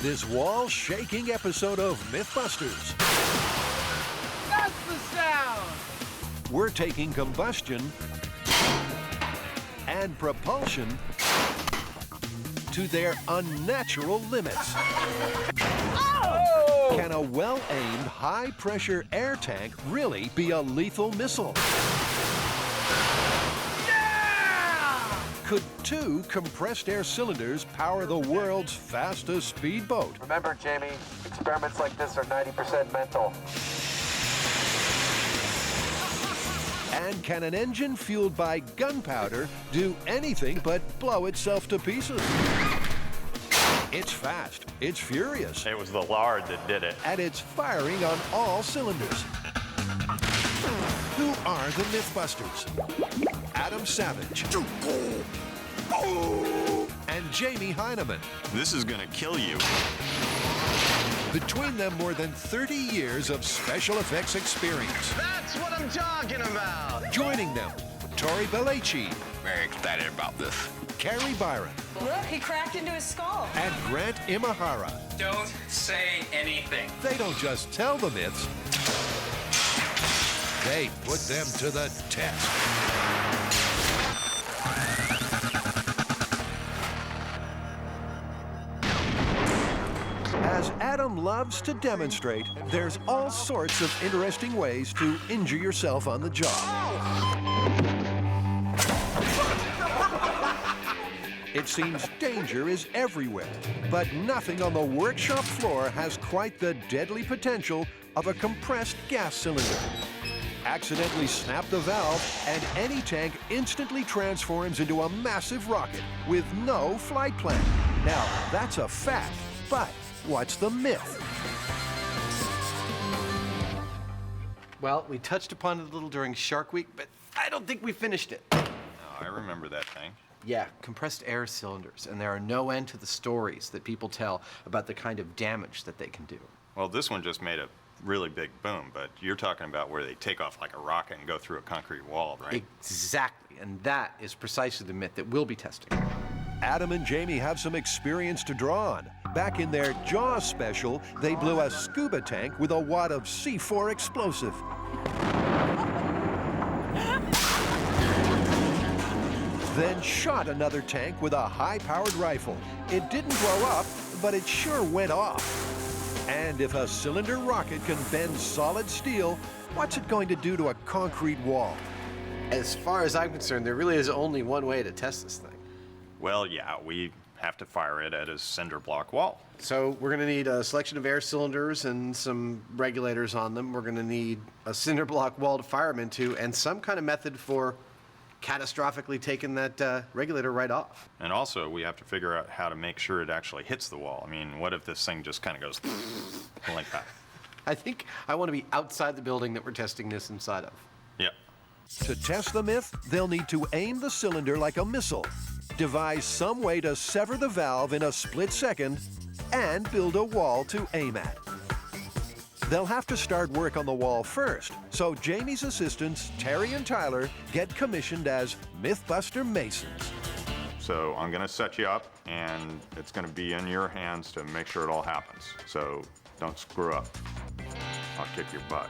this wall-shaking episode of MythBusters. That's the sound! We're taking combustion and propulsion to their unnatural limits. Oh! Can a well-aimed, high-pressure air tank really be a lethal missile? Could 2 compressed air cylinders power the world's fastest speedboat? Remember, Jamie, experiments like this are 90% mental. And can an engine fueled by gunpowder do anything but blow itself to pieces? It's fast, it's furious, It was the lard that did it. and it's firing on all cylinders. Who are the MythBusters? Adam Savage and Jamie Heineman. This is gonna kill you. Between them, more than 30 years of special effects experience. That's what I'm talking about! Joining them, Tori Belleci, Very excited about this. Carrie Byron, Look, he cracked into his skull. and Grant Imahara. Don't say anything. They don't just tell the myths, they put them to the test. As Adam loves to demonstrate, there's all sorts of interesting ways to injure yourself on the job. It seems danger is everywhere, but nothing on the workshop floor has quite the deadly potential of a compressed gas cylinder. Accidentally snap the valve, and any tank instantly transforms into a massive rocket with no flight plan. Now, that's a fact, but what's the myth? Well, we touched upon it a little during Shark Week, but I don't think we finished it. Oh, I remember that thing. Yeah, compressed air cylinders, and there are no end to the stories that people tell about the kind of damage that they can do. Well, this one just made a really big boom, but you're talking about where they take off like a rocket and go through a concrete wall, right? Exactly, and that is precisely the myth that we'll be testing. Adam and Jamie have some experience to draw on. Back in their Jaws special, they blew a scuba tank with a wad of C4 explosive. Then shot another tank with a high-powered rifle. It didn't blow up, but it sure went off. And if a cylinder rocket can bend solid steel, what's it going to do to a concrete wall? As far as I'm concerned, there really is only one way to test this thing. Well, yeah, we have to fire it at a cinder block wall. So we're gonna need a selection of air cylinders and some regulators on them. We're gonna need a cinder block wall to fire them into, and some kind of method for catastrophically taking that regulator right off. And also, we have to figure out how to make sure it actually hits the wall. I mean, what if this thing just kind of goes like that? I think I want to be outside the building that we're testing this inside of. Yep. To test the myth, they'll need to aim the cylinder like a missile, devise some way to sever the valve in a split second, and build a wall to aim at. They'll have to start work on the wall first, so Jamie's assistants, Terry and Tyler, get commissioned as MythBuster Masons. So I'm gonna set you up, and it's gonna be in your hands to make sure it all happens. So don't screw up. I'll kick your butt.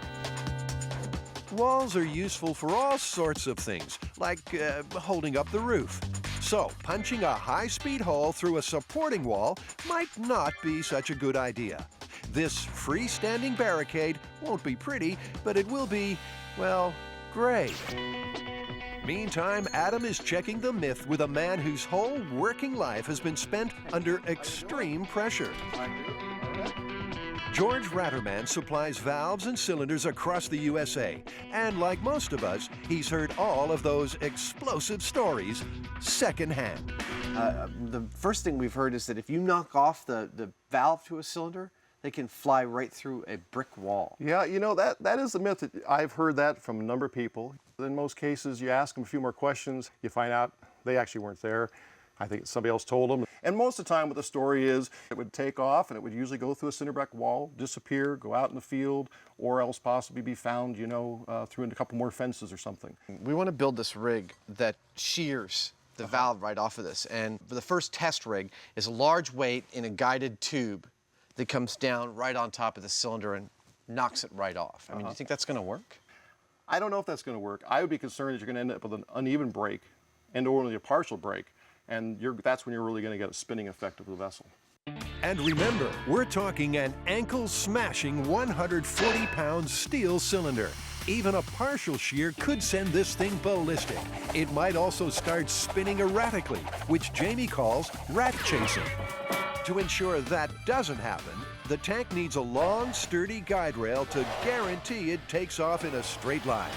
Walls are useful for all sorts of things, like holding up the roof. So punching a high-speed hole through a supporting wall might not be such a good idea. This freestanding barricade won't be pretty, but it will be, well, great. Meantime, Adam is checking the myth with a man whose whole working life has been spent under extreme pressure. George Ratterman supplies valves and cylinders across the USA, and like most of us, he's heard all of those explosive stories secondhand. The first thing we've heard is that if you knock off the valve to a cylinder, they can fly right through a brick wall. Yeah, you know, that is a myth. I've heard that from a number of people. In most cases, you ask them a few more questions, you find out they actually weren't there. I think somebody else told them. And most of the time what the story is, it would take off and it would usually go through a cinder block wall, disappear, go out in the field, or else possibly be found, you know, through a couple more fences or something. We want to build this rig that shears the valve right off of this. And for the first test rig is a large weight in a guided tube that comes down right on top of the cylinder and knocks it right off. I mean, do you think that's going to work? I don't know if that's going to work. I would be concerned that you're going to end up with an uneven brake and only a partial brake, and that's when you're really going to get a spinning effect of the vessel. And remember, we're talking an ankle-smashing 140-pound steel cylinder. Even a partial shear could send this thing ballistic. It might also start spinning erratically, which Jamie calls rat chasing. To ensure that doesn't happen, the tank needs a long, sturdy guide rail to guarantee it takes off in a straight line.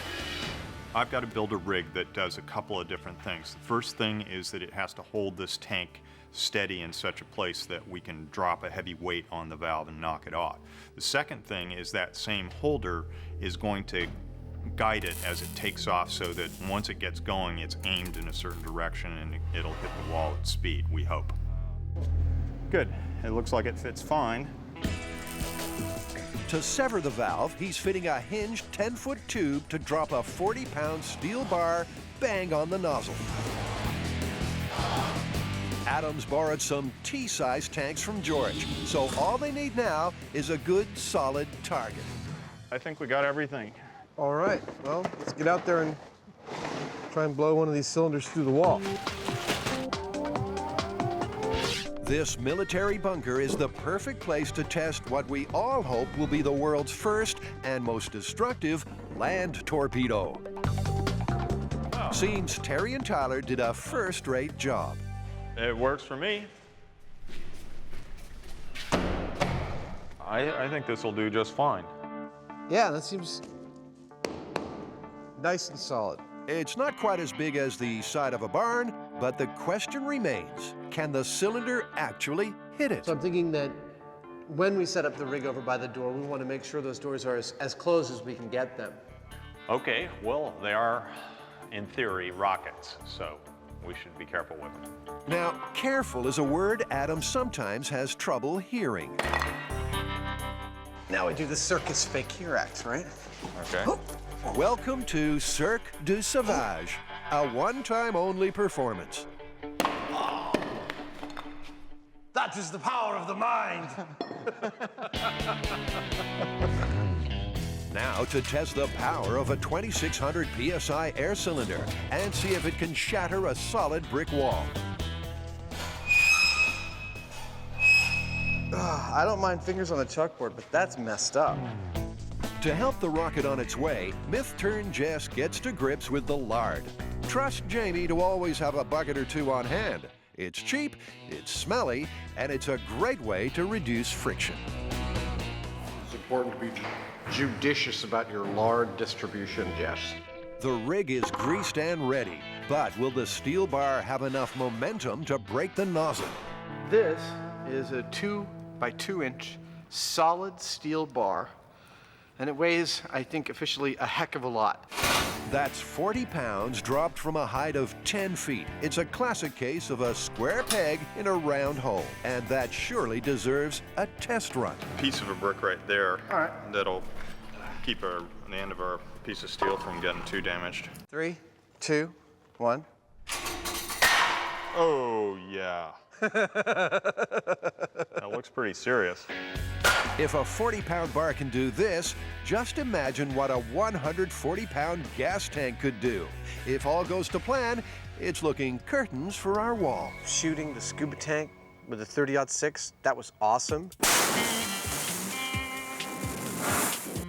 I've got to build a rig that does a couple of different things. The first thing is that it has to hold this tank steady in such a place that we can drop a heavy weight on the valve and knock it off. The second thing is that same holder is going to guide it as it takes off so that once it gets going, it's aimed in a certain direction and it'll hit the wall at speed, we hope. Good. It looks like it fits fine. To sever the valve, he's fitting a hinged 10-foot tube to drop a 40-pound steel bar bang on the nozzle. Adams borrowed some tea-sized tanks from George, so all they need now is a good, solid target. I think we got everything. All right, well, let's get out there and try and blow one of these cylinders through the wall. This military bunker is the perfect place to test what we all hope will be the world's first and most destructive land torpedo. Seems Terry and Tyler did a first-rate job. It works for me. I think this will do just fine. Yeah, that seems nice and solid. It's not quite as big as the side of a barn, but the question remains, can the cylinder actually hit it? So I'm thinking that when we set up the rig over by the door, we want to make sure those doors are as close as we can get them. Okay, well, they are, in theory, rockets, so we should be careful with them. Now, careful is a word Adam sometimes has trouble hearing. Now we do the circus fake here act, right? Okay. Welcome to Cirque du Sauvage, a one-time only performance. That is the power of the mind. Now to test the power of a 2,600 PSI air cylinder and see if it can shatter a solid brick wall. I don't mind fingers on the chalkboard, but that's messed up. To help the rocket on its way, Myth-turned Jess gets to grips with the lard. Trust Jamie to always have a bucket or two on hand. It's cheap, it's smelly, and it's a great way to reduce friction. It's important to be judicious about your lard distribution, Jess. The rig is greased and ready, but will the steel bar have enough momentum to break the nozzle? This is a 2 by 2 inch solid steel bar, and it weighs, I think, officially a heck of a lot. That's 40 pounds dropped from a height of 10 feet. It's a classic case of a square peg in a round hole, and that surely deserves a test run. Piece of a brick right there. All right. That'll keep the end of our piece of steel from getting too damaged. 3, 2, 1. Oh, yeah. That looks pretty serious. If a 40-pound bar can do this, just imagine what a 140-pound gas tank could do. If all goes to plan, it's looking curtains for our wall. Shooting the scuba tank with a 30-06, that was awesome.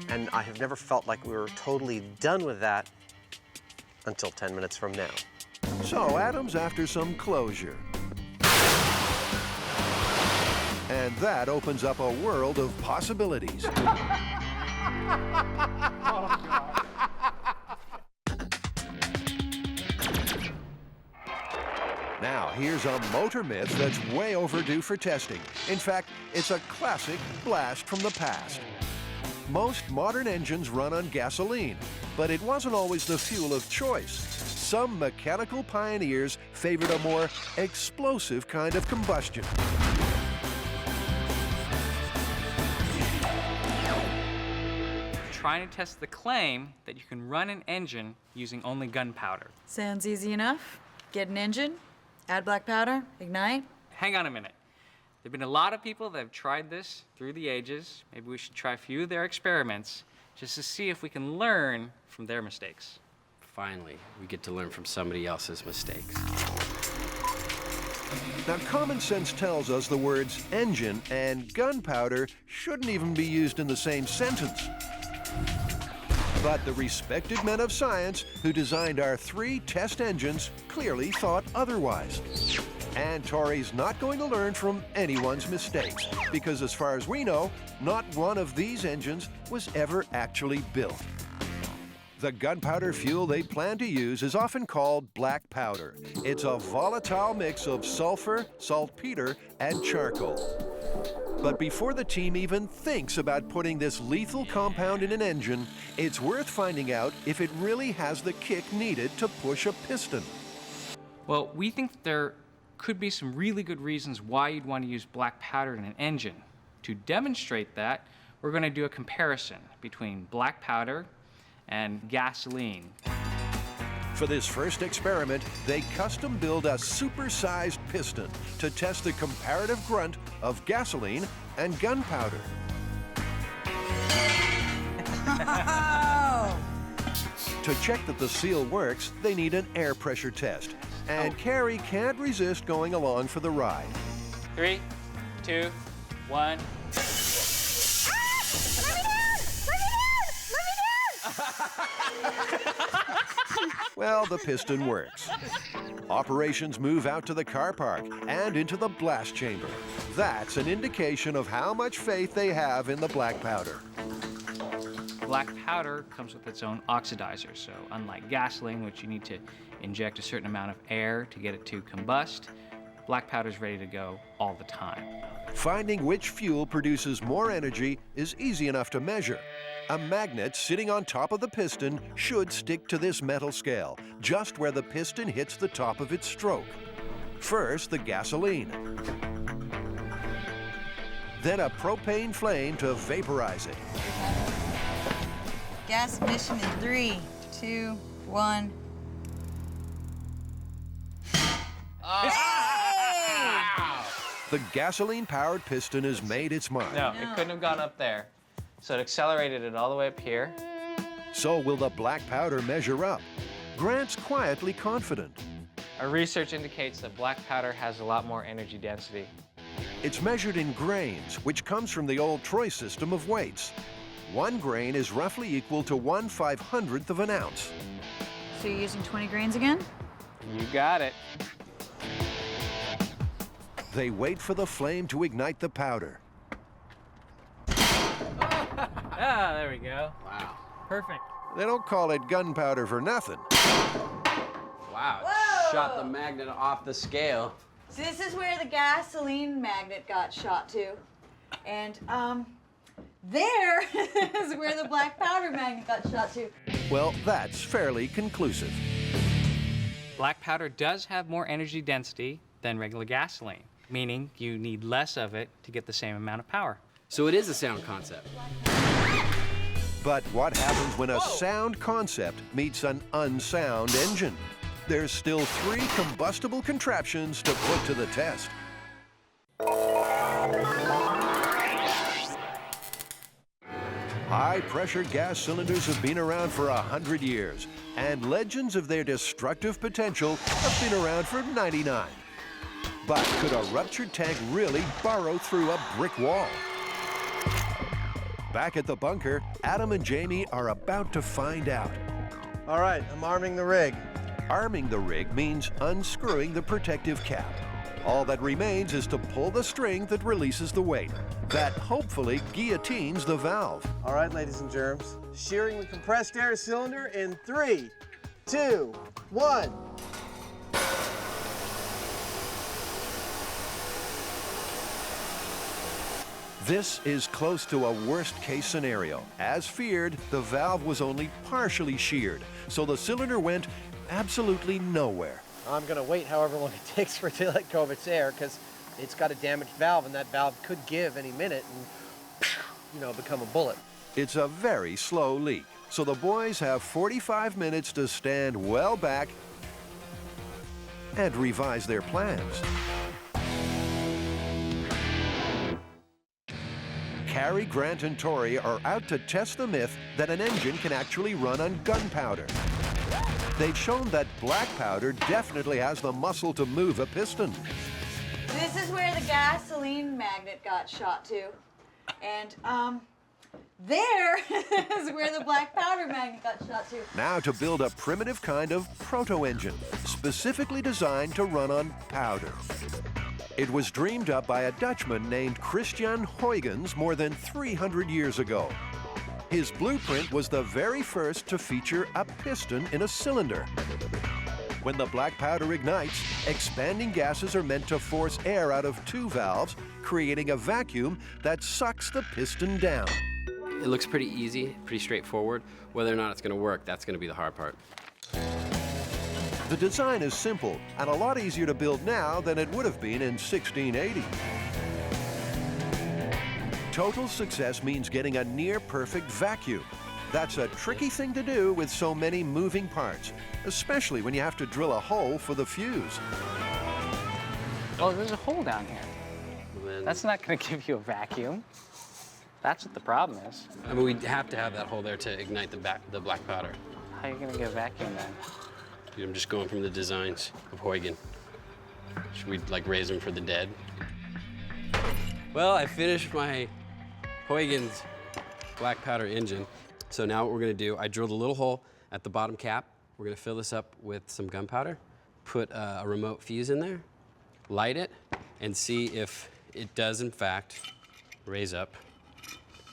And I have never felt like we were totally done with that until 10 minutes from now. So Adam's after some closure. And that opens up a world of possibilities. Now, here's a motor myth that's way overdue for testing. In fact, it's a classic blast from the past. Most modern engines run on gasoline, but it wasn't always the fuel of choice. Some mechanical pioneers favored a more explosive kind of combustion. Trying to test the claim that you can run an engine using only gunpowder. Sounds easy enough. Get an engine, add black powder, ignite. Hang on a minute. There have been a lot of people that have tried this through the ages. Maybe we should try a few of their experiments just to see if we can learn from their mistakes. Finally, we get to learn from somebody else's mistakes. Now, common sense tells us the words engine and gunpowder shouldn't even be used in the same sentence. But the respected men of science who designed our 3 test engines clearly thought otherwise. And Tori's not going to learn from anyone's mistakes, because as far as we know, not one of these engines was ever actually built. The gunpowder fuel they plan to use is often called black powder. It's a volatile mix of sulfur, saltpeter, and charcoal. But before the team even thinks about putting this lethal compound in an engine, it's worth finding out if it really has the kick needed to push a piston. Well, we think there could be some really good reasons why you'd want to use black powder in an engine. To demonstrate that, we're going to do a comparison between black powder and gasoline. For this first experiment, they custom build a supersized piston to test the comparative grunt of gasoline and gunpowder. To check that the seal works, they need an air pressure test. And Carrie can't resist going along for the ride. 3, 2, 1. Well, the piston works. Operations move out to the car park and into the blast chamber. That's an indication of how much faith they have in the black powder. Black powder comes with its own oxidizer, so unlike gasoline, which you need to inject a certain amount of air to get it to combust, black powder's ready to go all the time. Finding which fuel produces more energy is easy enough to measure. A magnet sitting on top of the piston should stick to this metal scale, just where the piston hits the top of its stroke. First, the gasoline. Then a propane flame to vaporize it. Gas ignition in 3, 2, 1. The gasoline-powered piston has made its mark. No, it couldn't have gone up there. So it accelerated it all the way up here. So will the black powder measure up? Grant's quietly confident. Our research indicates that black powder has a lot more energy density. It's measured in grains, which comes from the old Troy system of weights. 1 grain is roughly equal to 1/500th of an ounce. So you're using 20 grains again? You got it. They wait for the flame to ignite the powder. Ah, there we go. Wow. Perfect. They don't call it gunpowder for nothing. Wow, Whoa. shot the magnet off the scale. So this is where the gasoline magnet got shot to. And, there is where the black powder magnet got shot to. Well, that's fairly conclusive. Black powder does have more energy density than regular gasoline, meaning you need less of it to get the same amount of power. So it is a sound concept. But what happens when a sound concept meets an unsound engine? There's still 3 combustible contraptions to put to the test. High-pressure gas cylinders have been around for 100 years, and legends of their destructive potential have been around for 99. But could a ruptured tank really burrow through a brick wall? Back at the bunker, Adam and Jamie are about to find out. All right, I'm arming the rig. Arming the rig means unscrewing the protective cap. All that remains is to pull the string that releases the weight. That hopefully guillotines the valve. All right, ladies and germs. Shearing the compressed air cylinder in 3, 2, 1. This is close to a worst-case scenario. As feared, the valve was only partially sheared, so the cylinder went absolutely nowhere. I'm going to wait however long it takes for it to let go of its air, because it's got a damaged valve, and that valve could give any minute and, become a bullet. It's a very slow leak, so the boys have 45 minutes to stand well back and revise their plans. Carrie, Grant, and Tori are out to test the myth that an engine can actually run on gunpowder. They've shown that black powder definitely has the muscle to move a piston. This is where the gasoline magnet got shot to. And, there is where the black powder magnet got shot to. Now to build a primitive kind of proto-engine, specifically designed to run on powder. It was dreamed up by a Dutchman named Christian Huygens more than 300 years ago. His blueprint was the very first to feature a piston in a cylinder. When the black powder ignites, expanding gases are meant to force air out of two valves, creating a vacuum that sucks the piston down. It looks pretty easy, pretty straightforward. Whether or not it's going to work, that's going to be the hard part. The design is simple and a lot easier to build now than it would have been in 1680. Total success means getting a near-perfect vacuum. That's a tricky thing to do with so many moving parts, especially when you have to drill a hole for the fuse. Oh, there's a hole down here. That's not going to give you a vacuum. That's what the problem is. I mean, we'd have to have that hole there to ignite the black powder. How are you going to get a vacuum then? Dude, I'm just going from the designs of Huygens. Should we, like, raise them for the dead? Well, I finished my Huygens black powder engine. So now what we're gonna do, I drilled a little hole at the bottom cap. We're gonna fill this up with some gunpowder, put a remote fuse in there, light it, and see if it does, in fact, raise up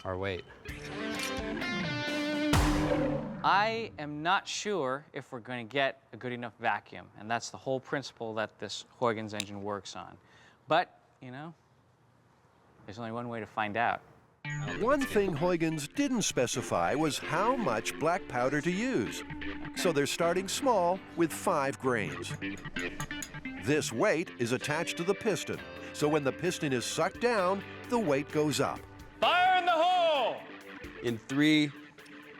our weight. I am not sure if we're going to get a good enough vacuum, and that's the whole principle that this Huygens engine works on. But, you know, there's only one way to find out. One thing Huygens didn't specify was how much black powder to use. So they're starting small with 5 grains. This weight is attached to the piston, so when the piston is sucked down, the weight goes up. Fire in the hole! In 3,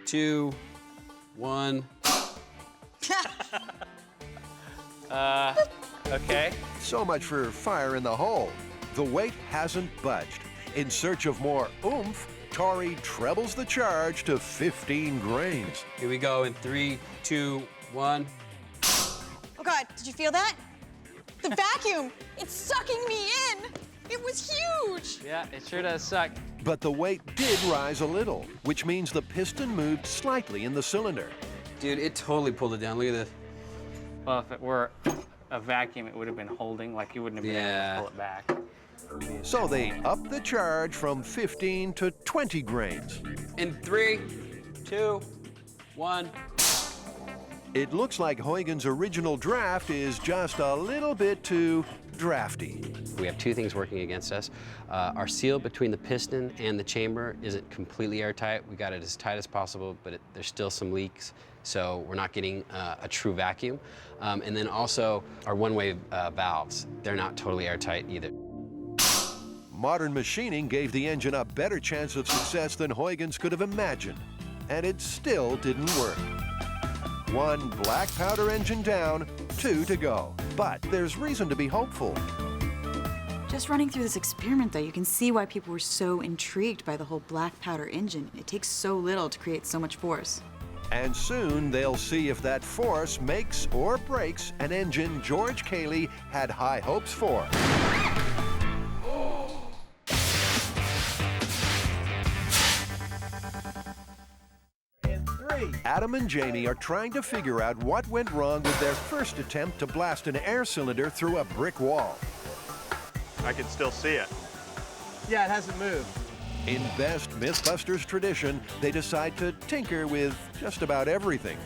2, 1. Okay. So much for fire in the hole. The weight hasn't budged. In search of more oomph, Tori trebles the charge to 15 grains. Here we go in 3, 2, 1. Oh God, did you feel that? The vacuum, it's sucking me in. It was huge. Yeah, it sure does suck. But the weight did rise a little, which means the piston moved slightly in the cylinder. Dude, it totally pulled it down. Look at this. Well, if it were a vacuum, it would have been holding, like you wouldn't have been able to pull it back. So they upped the charge from 15 to 20 grains. In 3, 2, 1. It looks like Huygens' original draft is just a little bit too drafty. We have 2 things working against us. Our seal between the piston and the chamber isn't completely airtight. We got it as tight as possible, but there's still some leaks, so we're not getting a true vacuum. And then also our one-way valves, they're not totally airtight either. Modern machining gave the engine a better chance of success than Huygens could have imagined, and it still didn't work. 1 black powder engine down, 2 to go. But there's reason to be hopeful. Just running through this experiment, though, you can see why people were so intrigued by the whole black powder engine. It takes so little to create so much force. And soon they'll see if that force makes or breaks an engine George Cayley had high hopes for. Adam and Jamie are trying to figure out what went wrong with their first attempt to blast an air cylinder through a brick wall. I can still see it. Yeah, it hasn't moved. In best MythBusters tradition, they decide to tinker with just about everything.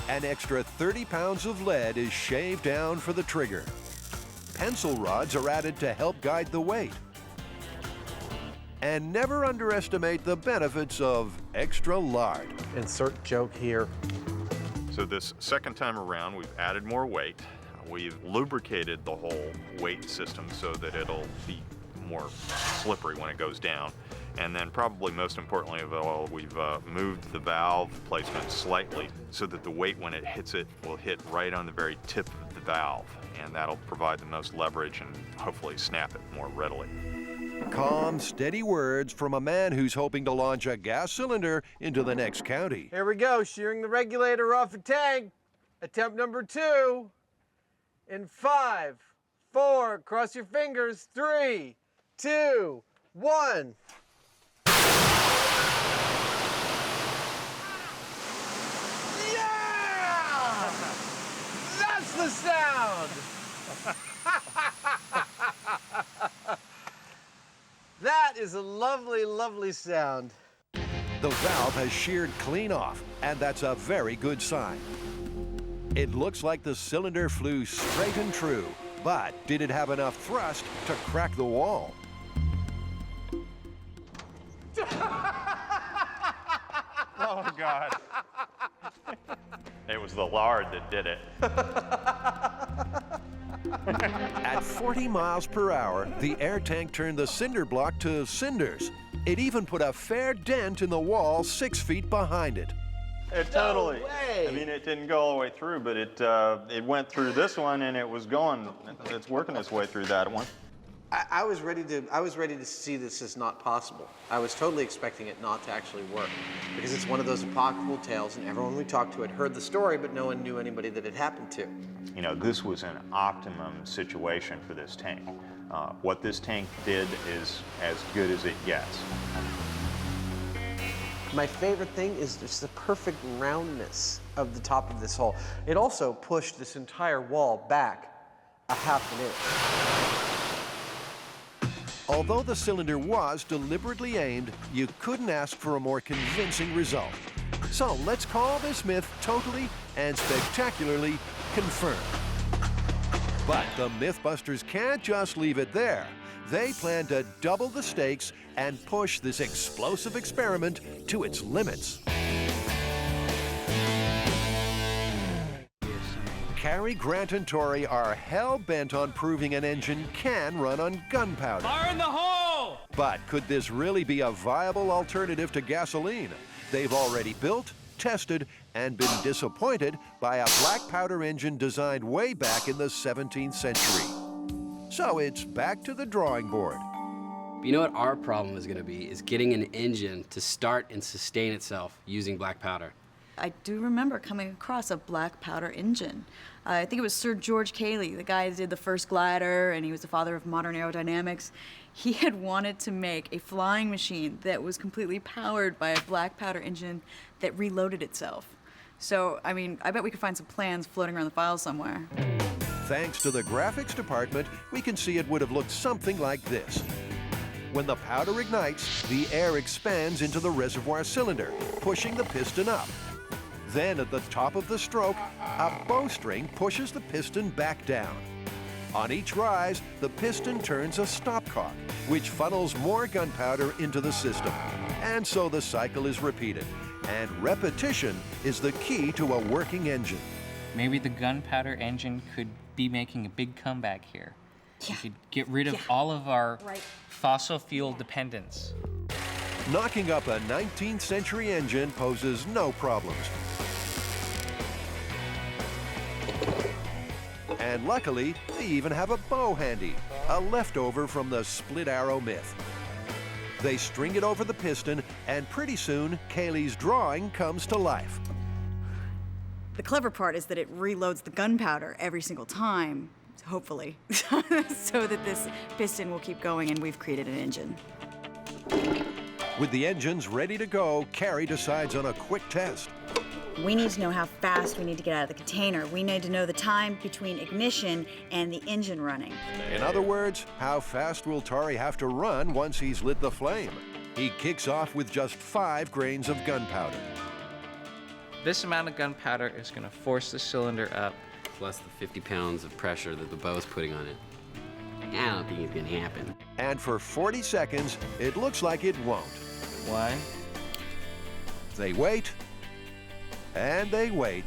An extra 30 pounds of lead is shaved down for the trigger. Pencil rods are added to help guide the weight. And never underestimate the benefits of extra lard. Insert joke here. So this second time around, we've added more weight. We've lubricated the whole weight system so that it'll be more slippery when it goes down. And then probably most importantly of all, we've moved the valve placement slightly so that the weight when it hits it will hit right on the very tip of the valve, and that'll provide the most leverage and hopefully snap it more readily. Calm, steady words from a man who's hoping to launch a gas cylinder into the next county. Here we go, shearing the regulator off the tank. Attempt number 2. In 5, 4, cross your fingers, 3, 2, 1. Yeah! That's the sound! That is a lovely, lovely sound. The valve has sheared clean off, and that's a very good sign. It looks like the cylinder flew straight and true, but did it have enough thrust to crack the wall? Oh, God. It was the lard that did it. At 40 miles per hour, the air tank turned the cinder block to cinders. It even put a fair dent in the wall 6 feet behind it. It totally. No way. I mean, it didn't go all the way through, but it went through this one, and it was going. It's working its way through that one. I was ready to see this as not possible. I was totally expecting it not to actually work, because it's one of those apocryphal tales, and everyone we talked to had heard the story, but no one knew anybody that it happened to. You know, this was an optimum situation for this tank. What this tank did is as good as it gets. My favorite thing is just the perfect roundness of the top of this hole. It also pushed this entire wall back a half an inch. Although the cylinder was deliberately aimed, you couldn't ask for a more convincing result. So let's call this myth totally and spectacularly confirmed. But the MythBusters can't just leave it there. They plan to double the stakes and push this explosive experiment to its limits. Cary, Grant, and Tori are hell-bent on proving an engine can run on gunpowder. Fire in the hole! But could this really be a viable alternative to gasoline? They've already built, tested, and been disappointed by a black powder engine designed way back in the 17th century. So it's back to the drawing board. You know what our problem is going to be is getting an engine to start and sustain itself using black powder. I do remember coming across a black powder engine. I think it was Sir George Cayley, the guy who did the first glider, and he was the father of modern aerodynamics. He had wanted to make a flying machine that was completely powered by a black powder engine that reloaded itself. So, I mean, I bet we could find some plans floating around the files somewhere. Thanks to the graphics department, we can see it would have looked something like this. When the powder ignites, the air expands into the reservoir cylinder, pushing the piston up. Then at the top of the stroke, a bowstring pushes the piston back down. On each rise, the piston turns a stopcock, which funnels more gunpowder into the system. And so the cycle is repeated. And repetition is the key to a working engine. Maybe the gunpowder engine could be making a big comeback here. We could get rid of all of our fossil fuel dependence. Knocking up a 19th century engine poses no problems. And luckily, they even have a bow handy, a leftover from the split arrow myth. They string it over the piston, and pretty soon, Cayley's drawing comes to life. The clever part is that it reloads the gunpowder every single time, hopefully, so that this piston will keep going and we've created an engine. With the engines ready to go, Cary decides on a quick test. We need to know how fast we need to get out of the container. We need to know the time between ignition and the engine running. In other words, how fast will Tori have to run once he's lit the flame? He kicks off with just 5 grains of gunpowder. This amount of gunpowder is going to force the cylinder up. Plus the 50 pounds of pressure that the bow's putting on it. I don't think it's going to happen. And for 40 seconds, it looks like it won't. Why? They wait, and they wait.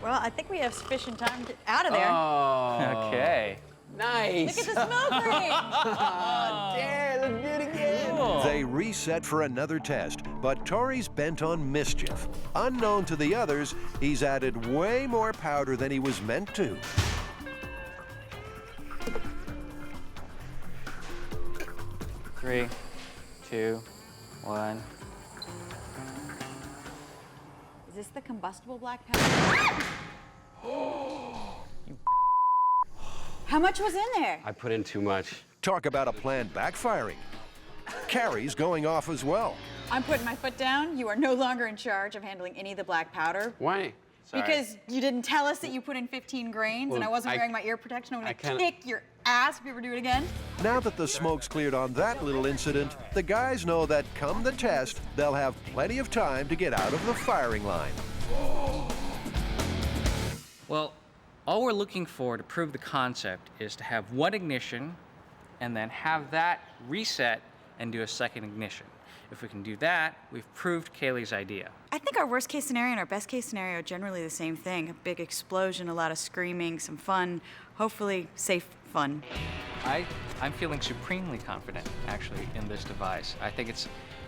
Well, I think we have sufficient time to out of there. Oh. Okay. Nice. Look at the smoke ring. Yeah, let's do it again. Cool. They reset for another test, but Tori's bent on mischief. Unknown to the others, he's added way more powder than he was meant to. Three, 2, 1. Is this the combustible black powder? How much was in there? I put in too much. Talk about a plan backfiring. Carrie's going off as well. I'm putting my foot down. You are no longer in charge of handling any of the black powder. Why? Sorry. Because you didn't tell us that you put in 15 grains, and I wasn't wearing my ear protection. I'm gonna kick your ass if you ever do it again. Now that the smoke's cleared on that little incident, the guys know that come the test, they'll have plenty of time to get out of the firing line. Well, all we're looking for to prove the concept is to have one ignition and then have that reset and do a second ignition. If we can do that, we've proved Kaylee's idea. I think our worst case scenario and our best case scenario are generally the same thing. A big explosion, a lot of screaming, some fun, hopefully safe fun. I'm feeling supremely confident, actually, in this device. I think it's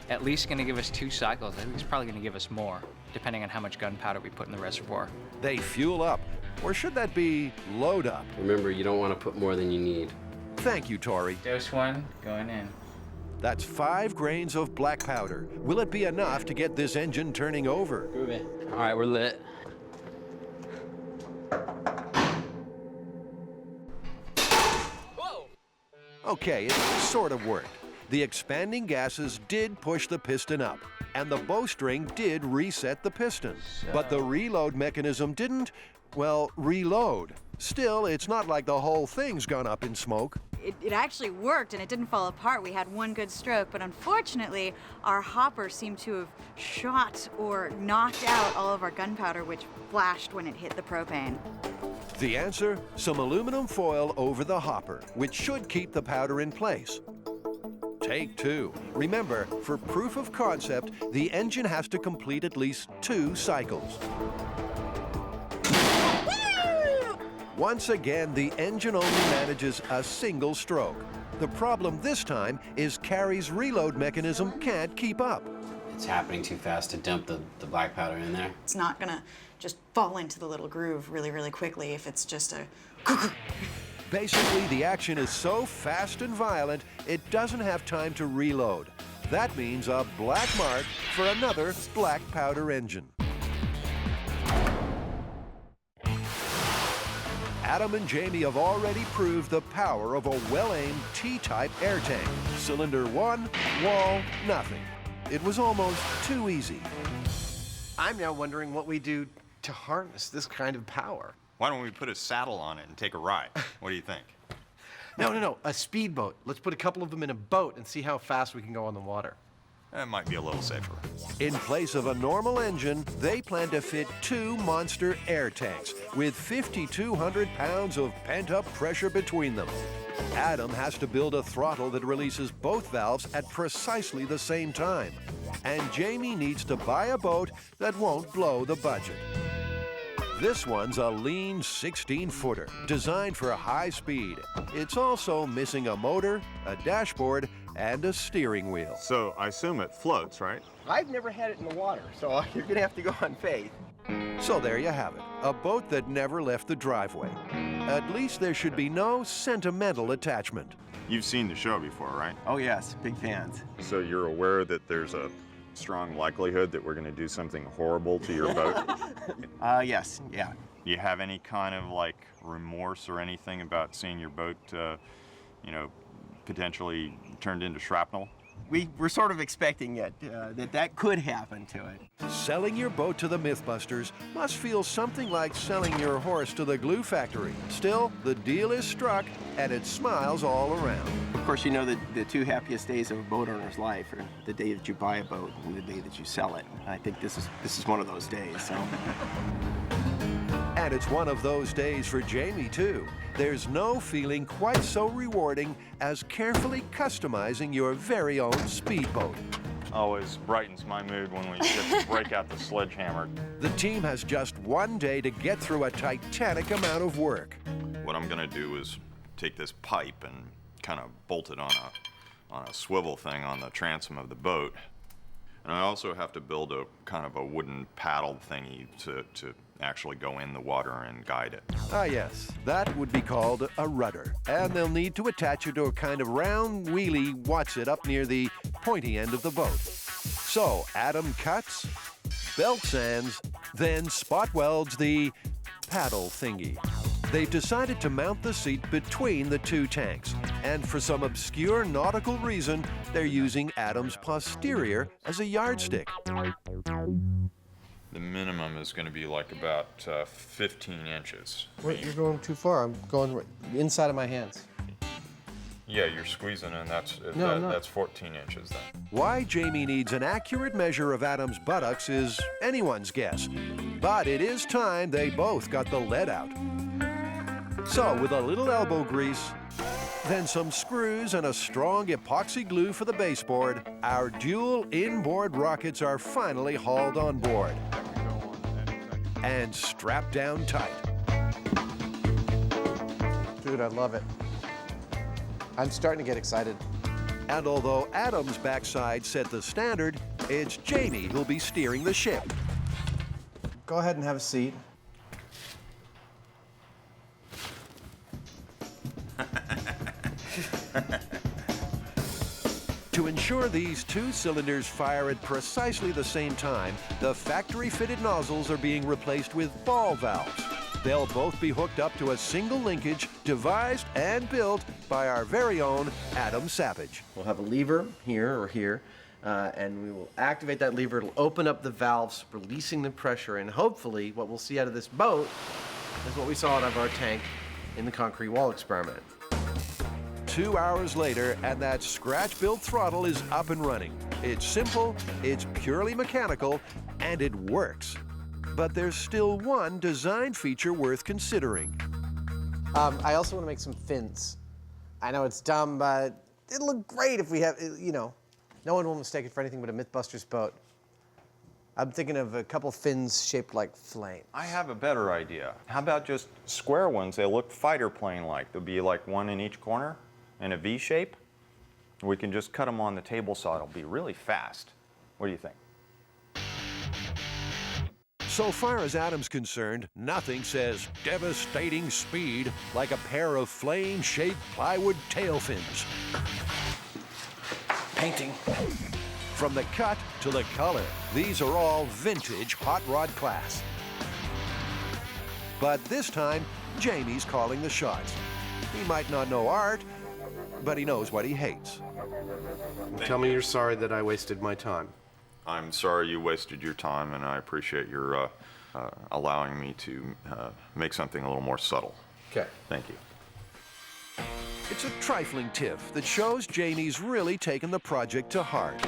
at least going to give us 2 cycles. I think it's probably going to give us more, depending on how much gunpowder we put in the reservoir. They fuel up, or should that be load up? Remember, you don't want to put more than you need. Thank you, Tori. Dose 1, going in. That's 5 grains of black powder. Will it be enough to get this engine turning over? Prove it. All right, we're lit. Whoa! Okay, it sort of worked. The expanding gases did push the piston up, and the bowstring did reset the piston. But the reload mechanism didn't, well, reload. Still, it's not like the whole thing's gone up in smoke. It actually worked and it didn't fall apart. We had one good stroke, but unfortunately, our hopper seemed to have shot or knocked out all of our gunpowder, which flashed when it hit the propane. The answer? Some aluminum foil over the hopper, which should keep the powder in place. Take 2. Remember, for proof of concept, the engine has to complete at least 2 cycles. Once again, the engine only manages a single stroke. The problem this time is Carrie's reload mechanism can't keep up. It's happening too fast to dump the black powder in there. It's not gonna just fall into the little groove really, really quickly if it's just a Basically, the action is so fast and violent, it doesn't have time to reload. That means a black mark for another black powder engine. Adam and Jamie have already proved the power of a well-aimed T-type air tank. Cylinder 1, wall, nothing. It was almost too easy. I'm now wondering what we do to harness this kind of power. Why don't we put a saddle on it and take a ride? What do you think? No, a speedboat. Let's put a couple of them in a boat and see how fast we can go on the water. That might be a little safer. In place of a normal engine, they plan to fit 2 monster air tanks with 5,200 pounds of pent-up pressure between them. Adam has to build a throttle that releases both valves at precisely the same time. And Jamie needs to buy a boat that won't blow the budget. This one's a lean 16-footer, designed for high speed. It's also missing a motor, a dashboard, and a steering wheel. So I assume it floats, right? I've never had it in the water, so you're gonna have to go on faith. So there you have it, a boat that never left the driveway. At least there should be no sentimental attachment. You've seen the show before, right? Oh yes, big fans. So you're aware that there's a strong likelihood that we're going to do something horrible to your boat? Yes, yeah. You have any kind of like remorse or anything about seeing your boat, potentially turned into shrapnel? We're sort of expecting it, that could happen to it. Selling your boat to the MythBusters must feel something like selling your horse to the glue factory. Still, the deal is struck, and it smiles all around. Of course, you know that the 2 happiest days of a boat owner's life are the day that you buy a boat and the day that you sell it. I think this is one of those days, so. And it's one of those days for Jamie, too. There's no feeling quite so rewarding as carefully customizing your very own speedboat. Always brightens my mood when we get to break out the sledgehammer. The team has just one day to get through a titanic amount of work. What I'm gonna do is take this pipe and kind of bolt it on on a swivel thing on the transom of the boat. And I also have to build a kind of a wooden paddle thingy to actually go in the water and guide it. Ah, yes, that would be called a rudder. And they'll need to attach it to a kind of round wheelie what's-it up near the pointy end of the boat. So Adam cuts, belt sands, then spot welds the paddle thingy. They've decided to mount the seat between the two tanks, and for some obscure nautical reason, they're using Adam's posterior as a yardstick. The minimum is going to be like about 15 inches. Wait, you're going too far. I'm going right inside of my hands. Yeah, you're squeezing, and that's 14 inches then. Why Jamie needs an accurate measure of Adam's buttocks is anyone's guess. But it is time they both got the lead out. So, with a little elbow grease, then some screws and a strong epoxy glue for the baseboard, our dual inboard rockets are finally hauled on board and strapped down tight. Dude, I love it. I'm starting to get excited. And although Adam's backside set the standard, it's Jamie who'll be steering the ship. Go ahead and have a seat. To ensure these two cylinders fire at precisely the same time, the factory-fitted nozzles are being replaced with ball valves. They'll both be hooked up to a single linkage devised and built by our very own Adam Savage. We'll have a lever here or here, and we will activate that lever. It'll open up the valves, releasing the pressure, and hopefully what we'll see out of this boat is what we saw out of our tank in the concrete wall experiment. 2 hours later, and that scratch-built throttle is up and running. It's simple, it's purely mechanical, and it works. But there's still one design feature worth considering. I also want to make some fins. I know it's dumb, but it'll look great if we have, no one will mistake it for anything but a MythBusters boat. I'm thinking of a couple fins shaped like flames. I have a better idea. How about just square ones? They look fighter plane-like. There'll be like one in each corner in a V shape. We can just cut them on the table saw. It'll be really fast. What do you think? So far as Adam's concerned, nothing says devastating speed like a pair of flame-shaped plywood tail fins. Painting. From the cut to the color, these are all vintage hot rod class. But this time, Jamie's calling the shots. He might not know art, but he knows what he hates. Tell me you're sorry that I wasted my time. I'm sorry you wasted your time, and I appreciate your allowing me to make something a little more subtle. Okay. Thank you. It's a trifling tiff that shows Jamie's really taken the project to heart.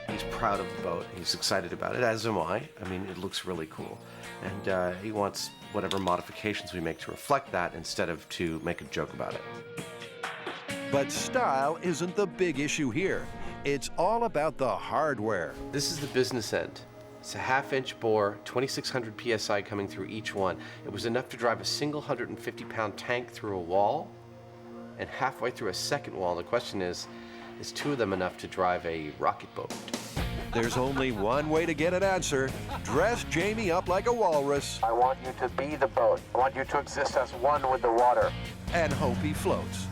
He's proud of the boat. He's excited about it, as am I. I mean, it looks really cool. And he wants whatever modifications we make to reflect that instead of to make a joke about it. But style isn't the big issue here. It's all about the hardware. This is the business end. It's a half-inch bore, 2,600 PSI coming through each one. It was enough to drive a single 150-pound tank through a wall and halfway through a second wall. The question is two of them enough to drive a rocket boat? There's only one way to get an answer. Dress Jamie up like a walrus. I want you to be the boat. I want you to exist as one with the water. And hope he floats.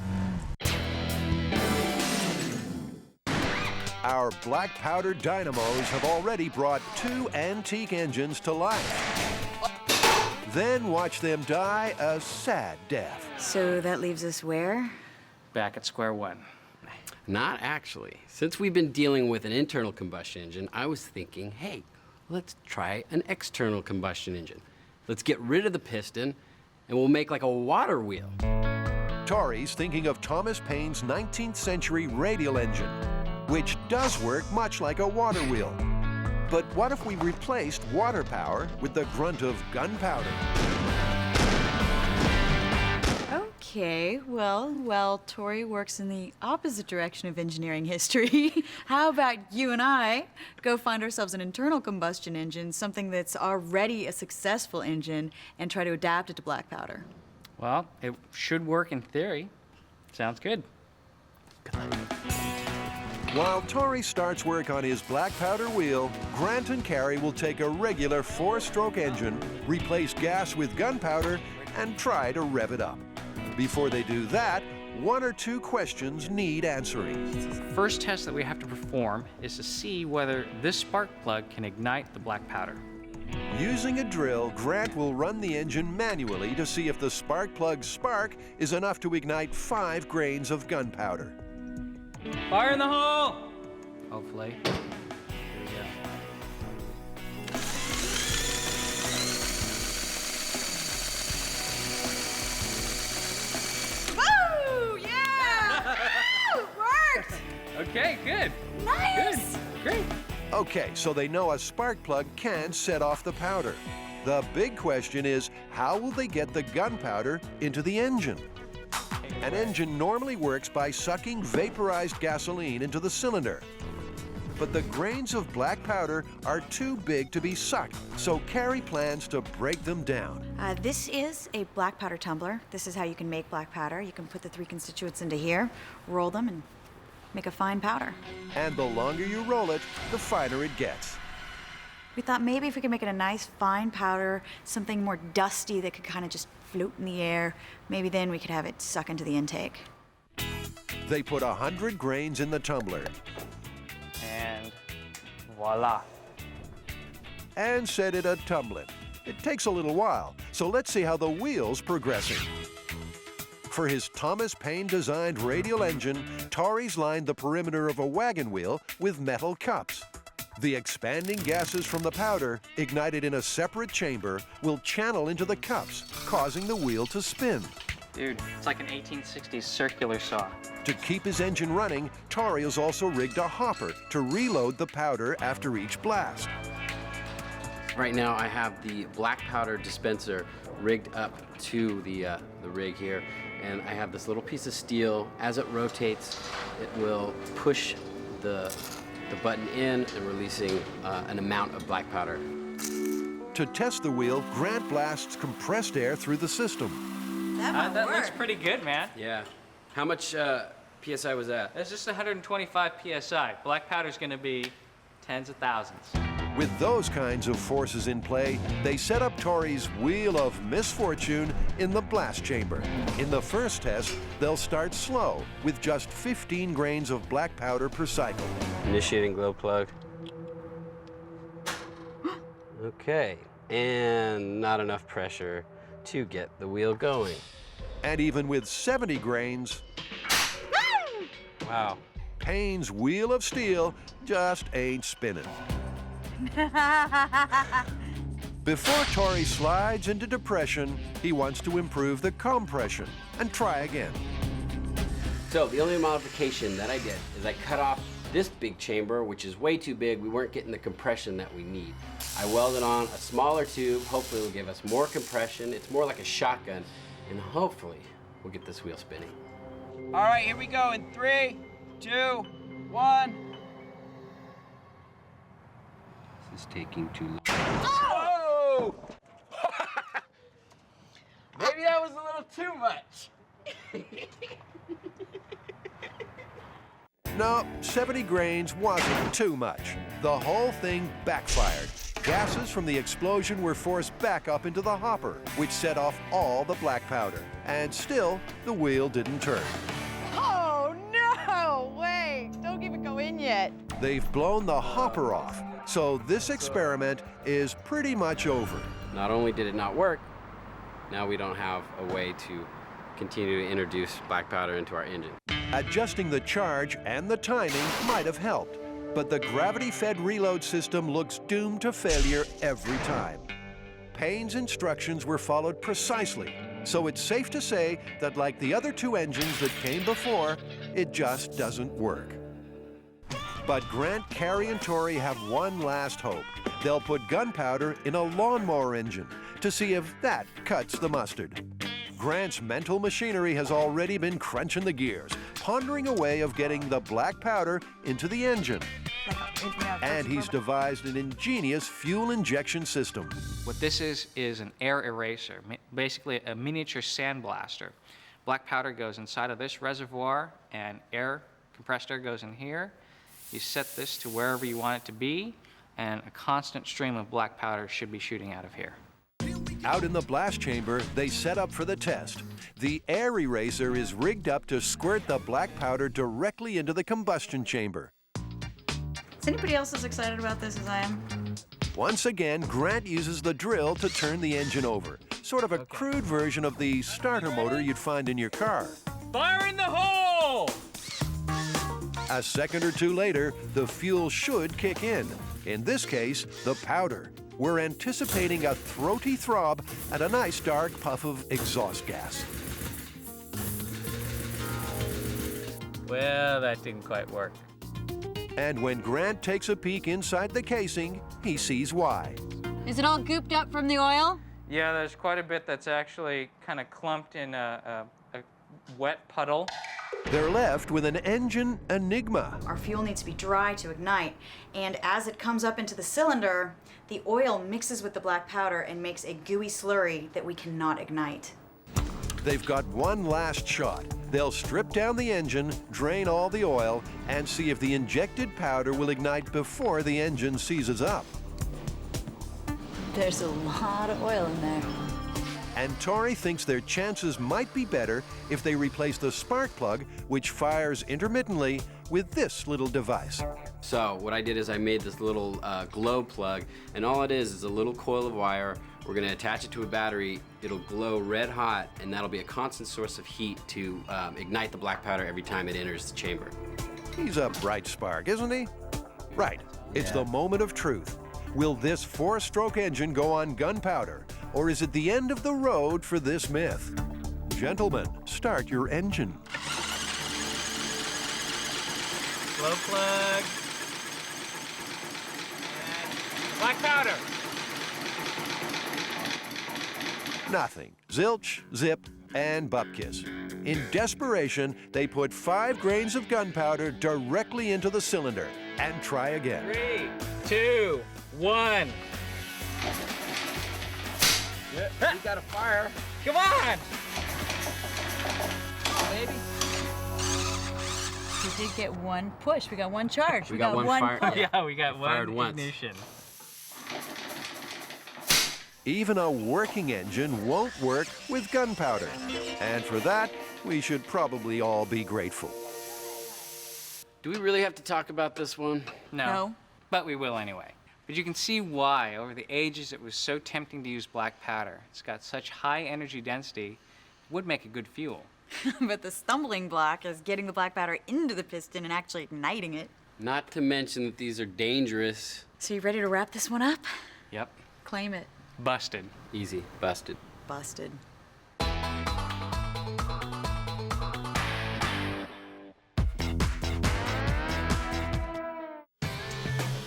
Our black powder dynamos have already brought 2 antique engines to life. Then watch them die a sad death. So that leaves us where? Back at square one. Not actually. Since we've been dealing with an internal combustion engine, I was thinking, hey, let's try an external combustion engine. Let's get rid of the piston, and we'll make like a water wheel. Tori's thinking of Thomas Paine's 19th century radial engine, which does work much like a water wheel. But what if we replaced water power with the grunt of gunpowder? Okay, well, Tori works in the opposite direction of engineering history. How about you and I go find ourselves an internal combustion engine, something that's already a successful engine, and try to adapt it to black powder? Well, it should work in theory. Sounds good. While Tori starts work on his black powder wheel, Grant and Carrie will take a regular 4-stroke engine, replace gas with gunpowder, and try to rev it up. Before they do that, 1 or 2 questions need answering. The first test that we have to perform is to see whether this spark plug can ignite the black powder. Using a drill, Grant will run the engine manually to see if the spark plug's spark is enough to ignite 5 grains of gunpowder. Fire in the hole! Hopefully. Here we go. Woo! Yeah! Woo! It worked! Okay, good. Nice! Good. Great. Okay, so they know a spark plug can set off the powder. The big question is, how will they get the gunpowder into the engine? An engine normally works by sucking vaporized gasoline into the cylinder. But the grains of black powder are too big to be sucked, so Carrie plans to break them down. This is a black powder tumbler. This is how you can make black powder. You can put the 3 constituents into here, roll them, and make a fine powder. And the longer you roll it, the finer it gets. We thought maybe if we could make it a nice fine powder, something more dusty that could kind of just float in the air, maybe then we could have it suck into the intake. They put 100 grains in the tumbler. And voila. And set it a-tumbling. It takes a little while, so let's see how the wheel's progressing. For his Thomas Paine-designed radial engine, Tori's lined the perimeter of a wagon wheel with metal cups. The expanding gases from the powder, ignited in a separate chamber, will channel into the cups, causing the wheel to spin. Dude, it's like an 1860s circular saw. To keep his engine running, Tori has also rigged a hopper to reload the powder after each blast. Right now I have the black powder dispenser rigged up to the rig here, and I have this little piece of steel. As it rotates, it will push the button in and releasing an amount of black powder. To test the wheel, Grant blasts compressed air through the system. That looks pretty good, man. Yeah. How much PSI was that? That's just 125 PSI. Black powder's gonna be tens of thousands. With those kinds of forces in play, they set up Tori's Wheel of Misfortune in the blast chamber. In the first test, they'll start slow with just 15 grains of black powder per cycle. Initiating glow plug. Okay, and not enough pressure to get the wheel going. And even with 70 grains, wow, Payne's Wheel of Steel just ain't spinning. Before Tori slides into depression, he wants to improve the compression and try again. So the only modification that I did is I cut off this big chamber, which is way too big. We weren't getting the compression that we need. I welded on a smaller tube. Hopefully it will give us more compression. It's more like a shotgun, and hopefully we'll get this wheel spinning. All right, here we go in 3, 2, 1. This is taking too long. Oh! Maybe that was a little too much. No, 70 grains wasn't too much. The whole thing backfired. Gases from the explosion were forced back up into the hopper, which set off all the black powder. And still, the wheel didn't turn. Oh, no! Wait, don't even go in yet. They've blown the hopper off, so this experiment is pretty much over. Not only did it not work, now we don't have a way to continue to introduce black powder into our engine. Adjusting the charge and the timing might have helped, but the gravity-fed reload system looks doomed to failure every time. Payne's instructions were followed precisely, so it's safe to say that like the other 2 engines that came before, it just doesn't work. But Grant, Carrie, and Tori have one last hope. They'll put gunpowder in a lawnmower engine to see if that cuts the mustard. Grant's mental machinery has already been crunching the gears, pondering a way of getting the black powder into the engine. And he's devised an ingenious fuel injection system. What this is an air eraser, basically a miniature sandblaster. Black powder goes inside of this reservoir, and air Compressed air goes in here. You set this to wherever you want it to be, and a constant stream of black powder should be shooting out of here. Out in the blast chamber, they set up for the test. The air eraser is rigged up to squirt the black powder directly into the combustion chamber. Is anybody else as excited about this as I am? Once again, Grant uses the drill to turn the engine over. Sort of a crude version of the starter motor you'd find in your car. Fire in the hole! A second or two later, the fuel should kick in. In this case, the powder. We're anticipating a throaty throb and a nice dark puff of exhaust gas. Well, that didn't quite work. And when Grant takes a peek inside the casing, he sees why. Is it all gooped up from the oil? Yeah, there's quite a bit that's actually kind of clumped in a wet puddle. They're left with an engine enigma. Our fuel needs to be dry to ignite, and as it comes up into the cylinder, the oil mixes with the black powder and makes a gooey slurry that we cannot ignite. They've got one last shot. They'll strip down the engine, drain all the oil, and see if the injected powder will ignite before the engine seizes up. There's a lot of oil in there. And Tori thinks their chances might be better if they replace the spark plug, which fires intermittently, with this little device. So what I did is I made this little glow plug, and all it is a little coil of wire. We're gonna attach it to a battery. It'll glow red hot, and that'll be a constant source of heat to ignite the black powder every time it enters the chamber. He's a bright spark, isn't he? Right. It's the moment of truth. Will this four-stroke engine go on gunpowder, or is it the end of the road for this myth? Gentlemen, start your engine. Glow plug. And black powder. Nothing. Zilch, zip, and bupkis. In desperation, they put 5 grains of gunpowder directly into the cylinder and try again. 3, 2, 1. Yeah, we got a fire. Come on! Baby. We did get one push. We got one charge. We got one fire. push. Yeah, we got Fired one once. ignition. Even a working engine won't work with gunpowder. And for that, we should probably all be grateful. Do we really have to talk about this one? No. But we will anyway. But you can see why, over the ages, it was so tempting to use black powder. It's got such high energy density, it would make a good fuel. But the stumbling block is getting the black powder into the piston and actually igniting it. Not to mention that these are dangerous. So you ready to wrap this one up? Yep. Claim it. Busted. Easy. Busted. Busted.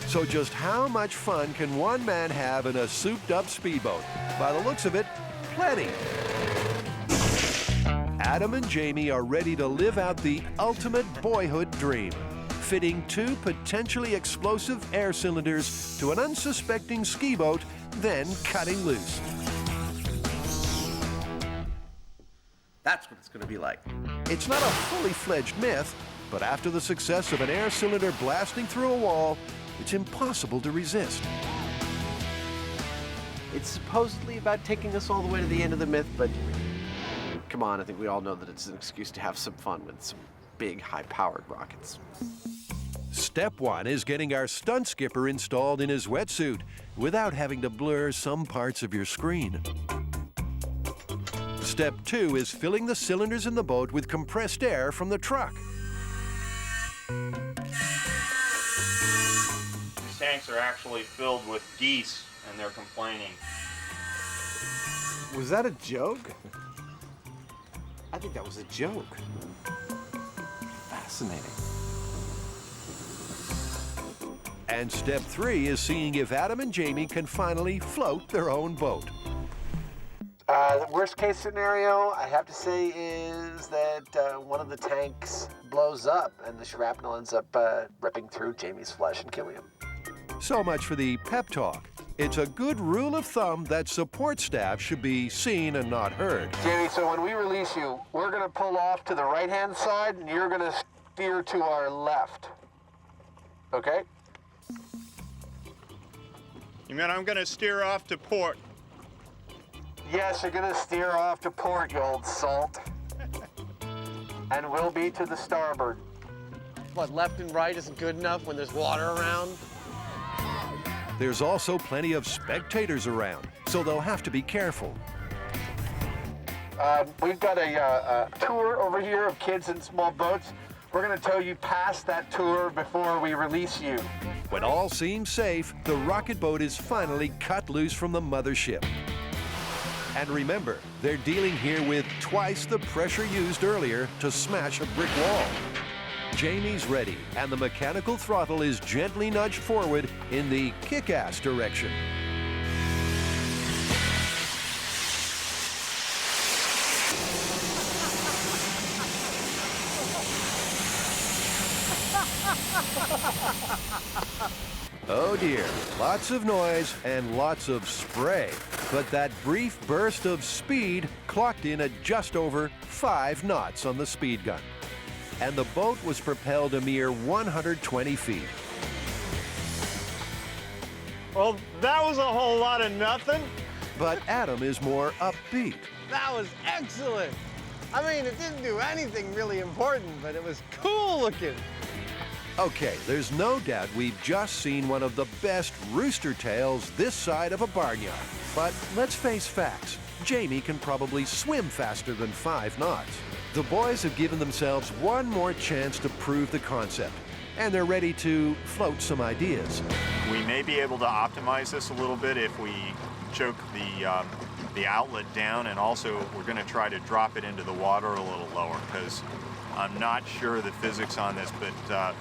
So just how much fun can one man have in a souped-up speedboat? By the looks of it, plenty. Adam and Jamie are ready to live out the ultimate boyhood dream, fitting 2 potentially explosive air cylinders to an unsuspecting ski boat, then cutting loose. That's what it's going to be like. It's not a fully fledged myth, but after the success of an air cylinder blasting through a wall, it's impossible to resist. It's supposedly about taking us all the way to the end of the myth, but come on, I think we all know that it's an excuse to have some fun with some big, high-powered rockets. Step 1 is getting our stunt skipper installed in his wetsuit without having to blur some parts of your screen. Step 2 is filling the cylinders in the boat with compressed air from the truck. These tanks are actually filled with geese, and they're complaining. Was that a joke? I think that was a joke. Fascinating. And step 3 is seeing if Adam and Jamie can finally float their own boat. The worst case scenario, I have to say, is that one of the tanks blows up and the shrapnel ends up ripping through Jamie's flesh and killing him. So much for the pep talk. It's a good rule of thumb that support staff should be seen and not heard. Jamie, so when we release you, we're going to pull off to the right-hand side and you're going to steer to our left. Okay? You mean I'm going to steer off to port? Yes, you're gonna steer off to port, you old salt. And we'll be to the starboard. What, left and right isn't good enough when there's water around? There's also plenty of spectators around, so they'll have to be careful. We've got a tour over here of kids in small boats. We're gonna tow you past that tour before we release you. When all seems safe, the rocket boat is finally cut loose from the mothership. And remember, they're dealing here with twice the pressure used earlier to smash a brick wall. Jamie's ready, and the mechanical throttle is gently nudged forward in the kick-ass direction. Oh dear, lots of noise and lots of spray. But that brief burst of speed clocked in at just over 5 knots on the speed gun. And the boat was propelled a mere 120 feet. Well, that was a whole lot of nothing. But Adam is more upbeat. That was excellent. I mean, it didn't do anything really important, but it was cool looking. Okay, there's no doubt we've just seen one of the best rooster tails this side of a barnyard. But let's face facts. Jamie can probably swim faster than 5 knots. The boys have given themselves one more chance to prove the concept, and they're ready to float some ideas. We may be able to optimize this a little bit if we choke the outlet down, and also we're going to try to drop it into the water a little lower, because I'm not sure the physics on this, but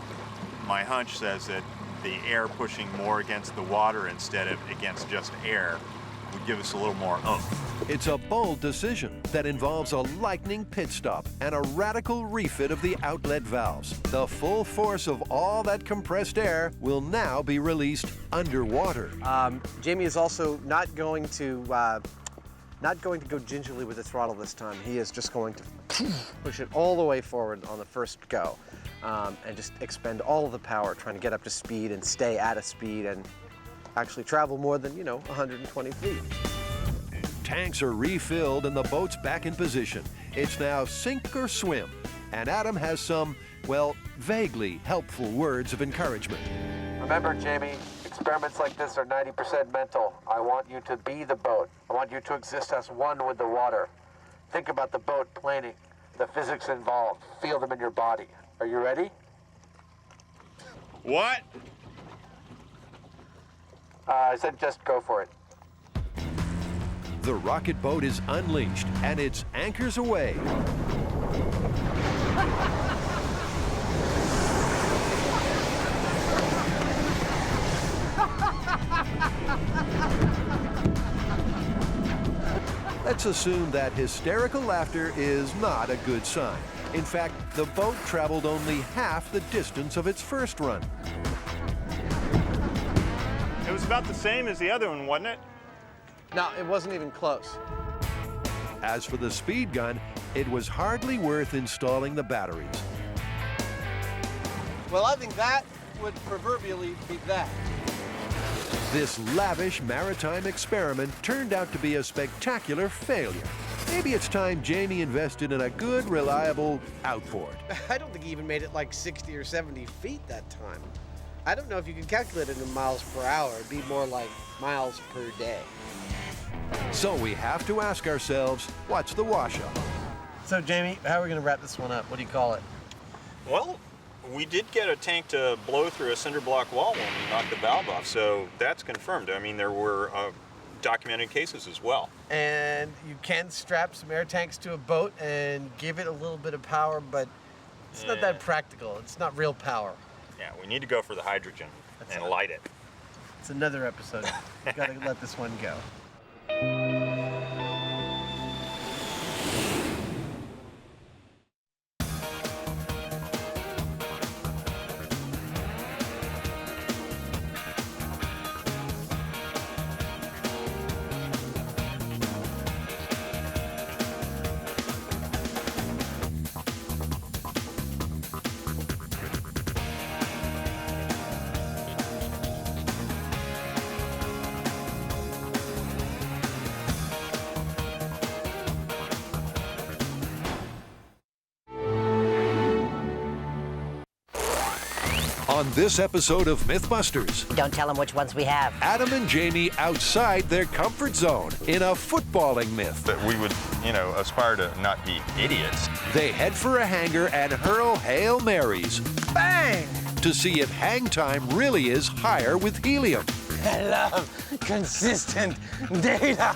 my hunch says that the air pushing more against the water instead of against just air would give us a little more oomph. It's a bold decision that involves a lightning pit stop and a radical refit of the outlet valves. The full force of all that compressed air will now be released underwater. Jamie is also not going to go gingerly with the throttle this time. He is just going to push it all the way forward on the first go. And just expend all of the power trying to get up to speed and stay at a speed and actually travel more than, 120 feet. Tanks are refilled and the boat's back in position. It's now sink or swim. And Adam has some, well, vaguely helpful words of encouragement. Remember, Jamie, experiments like this are 90% mental. I want you to be the boat. I want you to exist as one with the water. Think about the boat planing, the physics involved. Feel them in your body. Are you ready? What? I said just go for it. The rocket boat is unleashed and its anchors away. Let's assume that hysterical laughter is not a good sign. In fact, the boat traveled only half the distance of its first run. It was about the same as the other one, wasn't it? No, it wasn't even close. As for the speed gun, it was hardly worth installing the batteries. Well, I think that would proverbially be that. This lavish maritime experiment turned out to be a spectacular failure. Maybe it's time Jamie invested in a good, reliable outboard. I don't think he even made it like 60 or 70 feet that time. I don't know if you can calculate it in miles per hour. It'd be more like miles per day. So we have to ask ourselves, what's the wash-up? So, Jamie, how are we going to wrap this one up? What do you call it? Well, we did get a tank to blow through a cinder block wall when we knocked the valve off, so that's confirmed. I mean, there were documented cases as well. And you can strap some air tanks to a boat and give it a little bit of power, but it's not that practical. It's not real power. Yeah, we need to go for the hydrogen and light it. It's another episode. We've got to let this one go. On this episode of MythBusters, Don't tell them which ones we have. Adam and Jamie outside their comfort zone in a footballing myth. That we would, aspire to not be idiots. They head for a hangar and hurl Hail Marys. Bang! To see if hang time really is higher with helium. I love consistent data.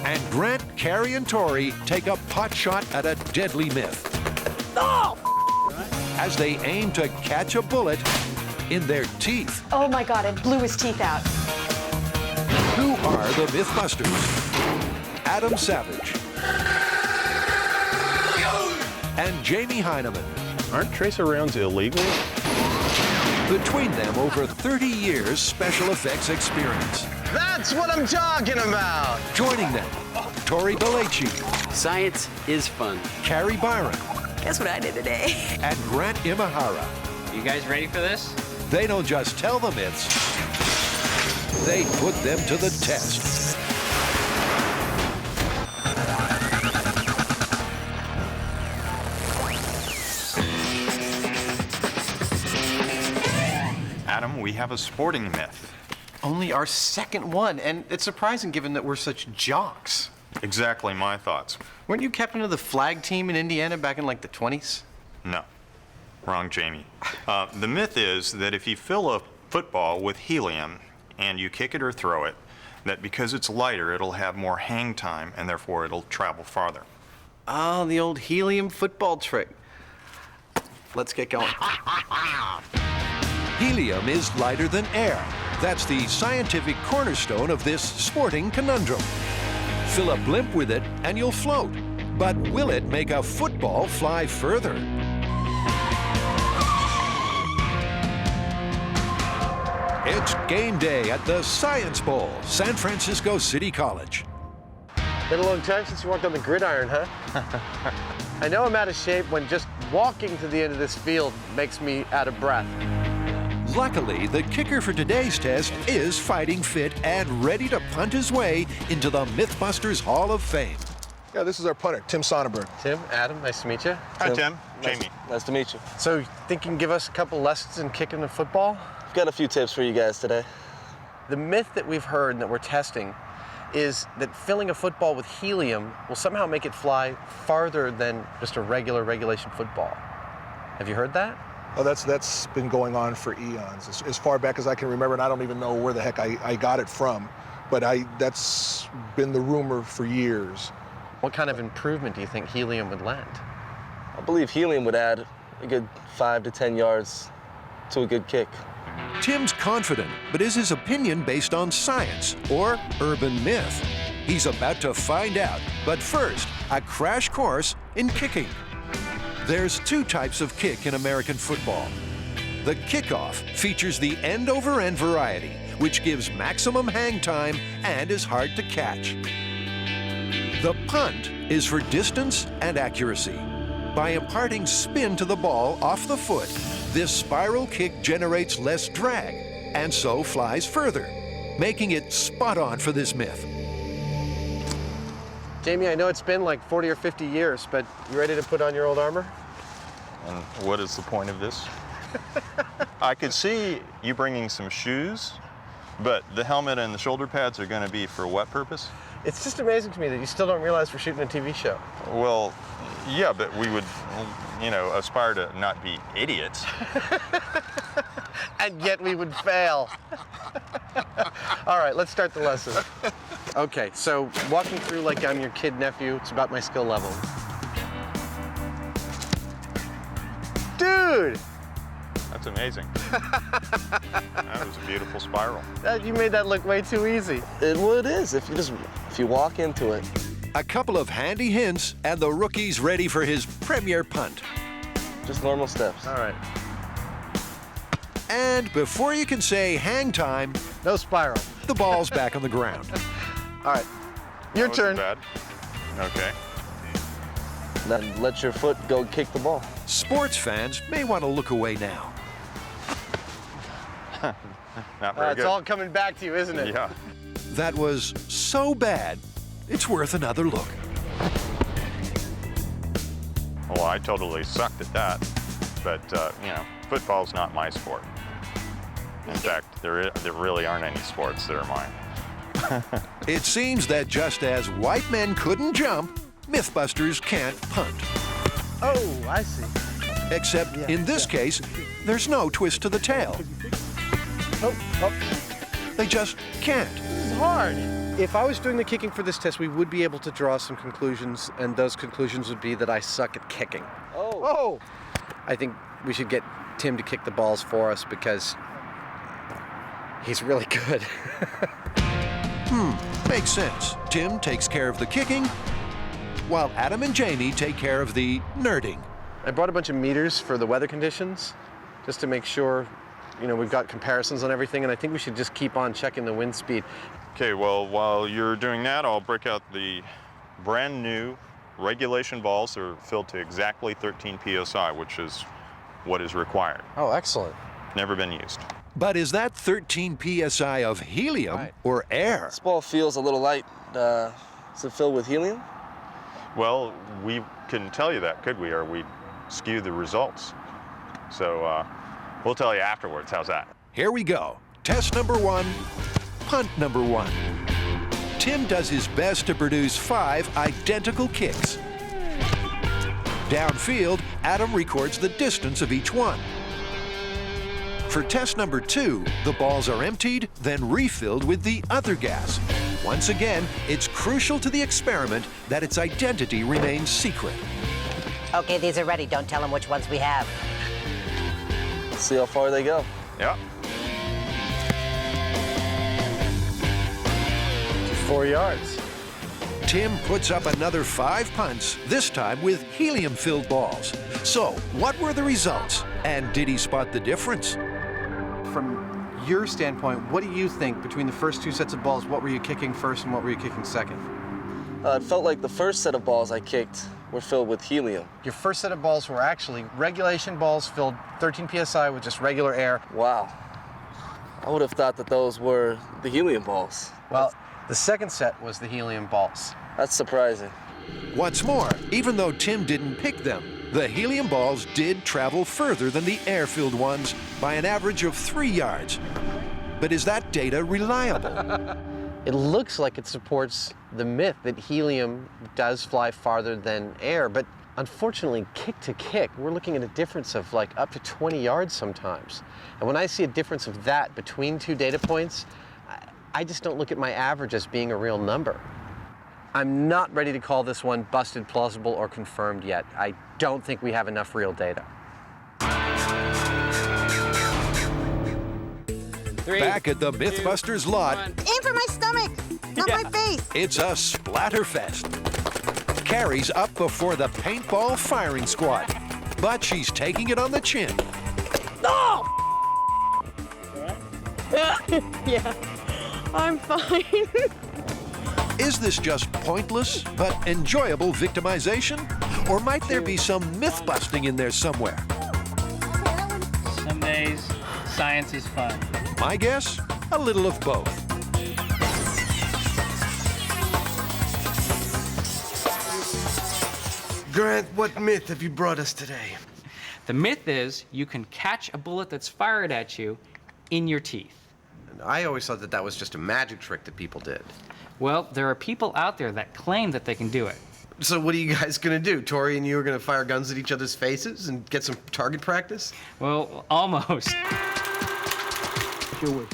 And Grant, Carrie, and Tori take a pot shot at a deadly myth. Oh! As they aim to catch a bullet in their teeth. Oh my God, it blew his teeth out. Who are the MythBusters? Adam Savage and Jamie Heineman. Aren't tracer rounds illegal? Between them, over 30 years special effects experience. That's what I'm talking about. Joining them, Tori Belleci, Science is fun. Carrie Byron, Guess what I did today? and Grant Imahara. You guys ready for this? They don't just tell the myths, they put them to the test. Adam, we have a sporting myth. Only our second one, and it's surprising given that we're such jocks. Exactly my thoughts. Weren't you captain of the flag team in Indiana back in like the 20s? No. Wrong, Jamie. The myth is that if you fill a football with helium and you kick it or throw it, that because it's lighter, it'll have more hang time and therefore it'll travel farther. Oh, the old helium football trick. Let's get going. Helium is lighter than air. That's the scientific cornerstone of this sporting conundrum. Fill a blimp with it and you'll float. But will it make a football fly further? It's game day at the Science Bowl, San Francisco City College. Been a long time since you walked on the gridiron, huh? I know I'm out of shape when just walking to the end of this field makes me out of breath. Luckily, the kicker for today's test is fighting fit and ready to punt his way into the MythBusters Hall of Fame. Yeah, this is our punter, Tim Sonnenberg. Tim, Adam, nice to meet you. Hi, Tim. Jamie. Nice to meet you. So, think you can give us a couple lessons in kicking the football? I've got a few tips for you guys today. The myth that we've heard and that we're testing is that filling a football with helium will somehow make it fly farther than just a regulation football. Have you heard that? Oh, that's been going on for eons, as far back as I can remember, and I don't even know where the heck I got it from. But that's been the rumor for years. What kind of improvement do you think helium would lend? I believe helium would add a good 5 to 10 yards to a good kick. Tim's confident, but is his opinion based on science or urban myth? He's about to find out. But first, a crash course in kicking. There's two types of kick in American football. The kickoff features the end-over-end variety, which gives maximum hang time and is hard to catch. The punt is for distance and accuracy. By imparting spin to the ball off the foot, this spiral kick generates less drag and so flies further, making it spot on for this myth. Jamie, I know it's been like 40 or 50 years, but you ready to put on your old armor? And what is the point of this? I could see you bringing some shoes, but the helmet and the shoulder pads are going to be for what purpose? It's just amazing to me that you still don't realize we're shooting a TV show. Well, yeah, but we would, aspire to not be idiots. And yet we would fail. All right, let's start the lesson. Okay, so walking through like I'm your kid nephew, it's about my skill level. Dude! That's amazing. That was a beautiful spiral. You made that look way too easy. It is, if you walk into it. A couple of handy hints, and the rookie's ready for his premier punt. Just normal steps. All right. And before you can say hang time, no spiral. The ball's back on the ground. All right, your turn. Bad. Okay. Now let your foot go kick the ball. Sports fans may want to look away now. Not very good. It's all coming back to you, isn't it? Yeah. That was so bad, it's worth another look. Well, I totally sucked at that, but, Football's not my sport. In fact, there really aren't any sports that are mine. It seems that just as white men couldn't jump, MythBusters can't punt. Oh, I see. Except in this case, there's no twist to the tail. They just can't. This is hard. If I was doing the kicking for this test, we would be able to draw some conclusions, and those conclusions would be that I suck at kicking. Oh! I think we should get Tim to kick the balls for us because he's really good. Makes sense. Tim takes care of the kicking, while Adam and Jamie take care of the nerding. I brought a bunch of meters for the weather conditions, just to make sure, we've got comparisons on everything, and I think we should just keep on checking the wind speed. Okay, well, while you're doing that, I'll break out the brand new regulation balls. They're filled to exactly 13 PSI, which is what is required. Oh, excellent. Never been used. But is that 13 PSI of helium or air? This ball feels a little light. Is it filled with helium? Well, we couldn't tell you that, could we? Or we'd skew the results. So we'll tell you afterwards. How's that? Here we go. Test number 1, punt number 1. Tim does his best to produce 5 identical kicks. Downfield, Adam records the distance of each one. For test number 2, the balls are emptied, then refilled with the other gas. Once again, it's crucial to the experiment that its identity remains secret. Okay, these are ready. Don't tell them which ones we have. Let's see how far they go. Yeah. 4 yards. Tim puts up another 5 punts, this time with helium-filled balls. So, what were the results? And did he spot the difference? From your standpoint, what do you think between the first 2 sets of balls, what were you kicking first and what were you kicking second? It felt like the first set of balls I kicked were filled with helium. Your first set of balls were actually regulation balls filled 13 PSI with just regular air. Wow. I would have thought that those were the helium balls. Well, the second set was the helium balls. That's surprising. What's more, even though Tim didn't pick them, the helium balls did travel further than the air-filled ones by an average of 3 yards. But is that data reliable? It looks like it supports the myth that helium does fly farther than air, but unfortunately, kick to kick, we're looking at a difference of like up to 20 yards sometimes. And when I see a difference of that between 2 data points, I just don't look at my average as being a real number. I'm not ready to call this one busted, plausible, or confirmed yet. I don't think we have enough real data. 3, Back at the MythBusters lot, Aim for my stomach, not my face. it's a splatterfest. Carrie's up before the paintball firing squad, but she's taking it on the chin. No! Yeah, I'm fine. Is this just pointless but enjoyable victimization? Or might there be some myth-busting in there somewhere? Some days, science is fun. My guess? A little of both. Grant, what myth have you brought us today? The myth is you can catch a bullet that's fired at you in your teeth. I always thought that that was just a magic trick that people did. Well, there are people out there that claim that they can do it. So what are you guys gonna do? Tori and you are gonna fire guns at each other's faces and get some target practice? Well, almost.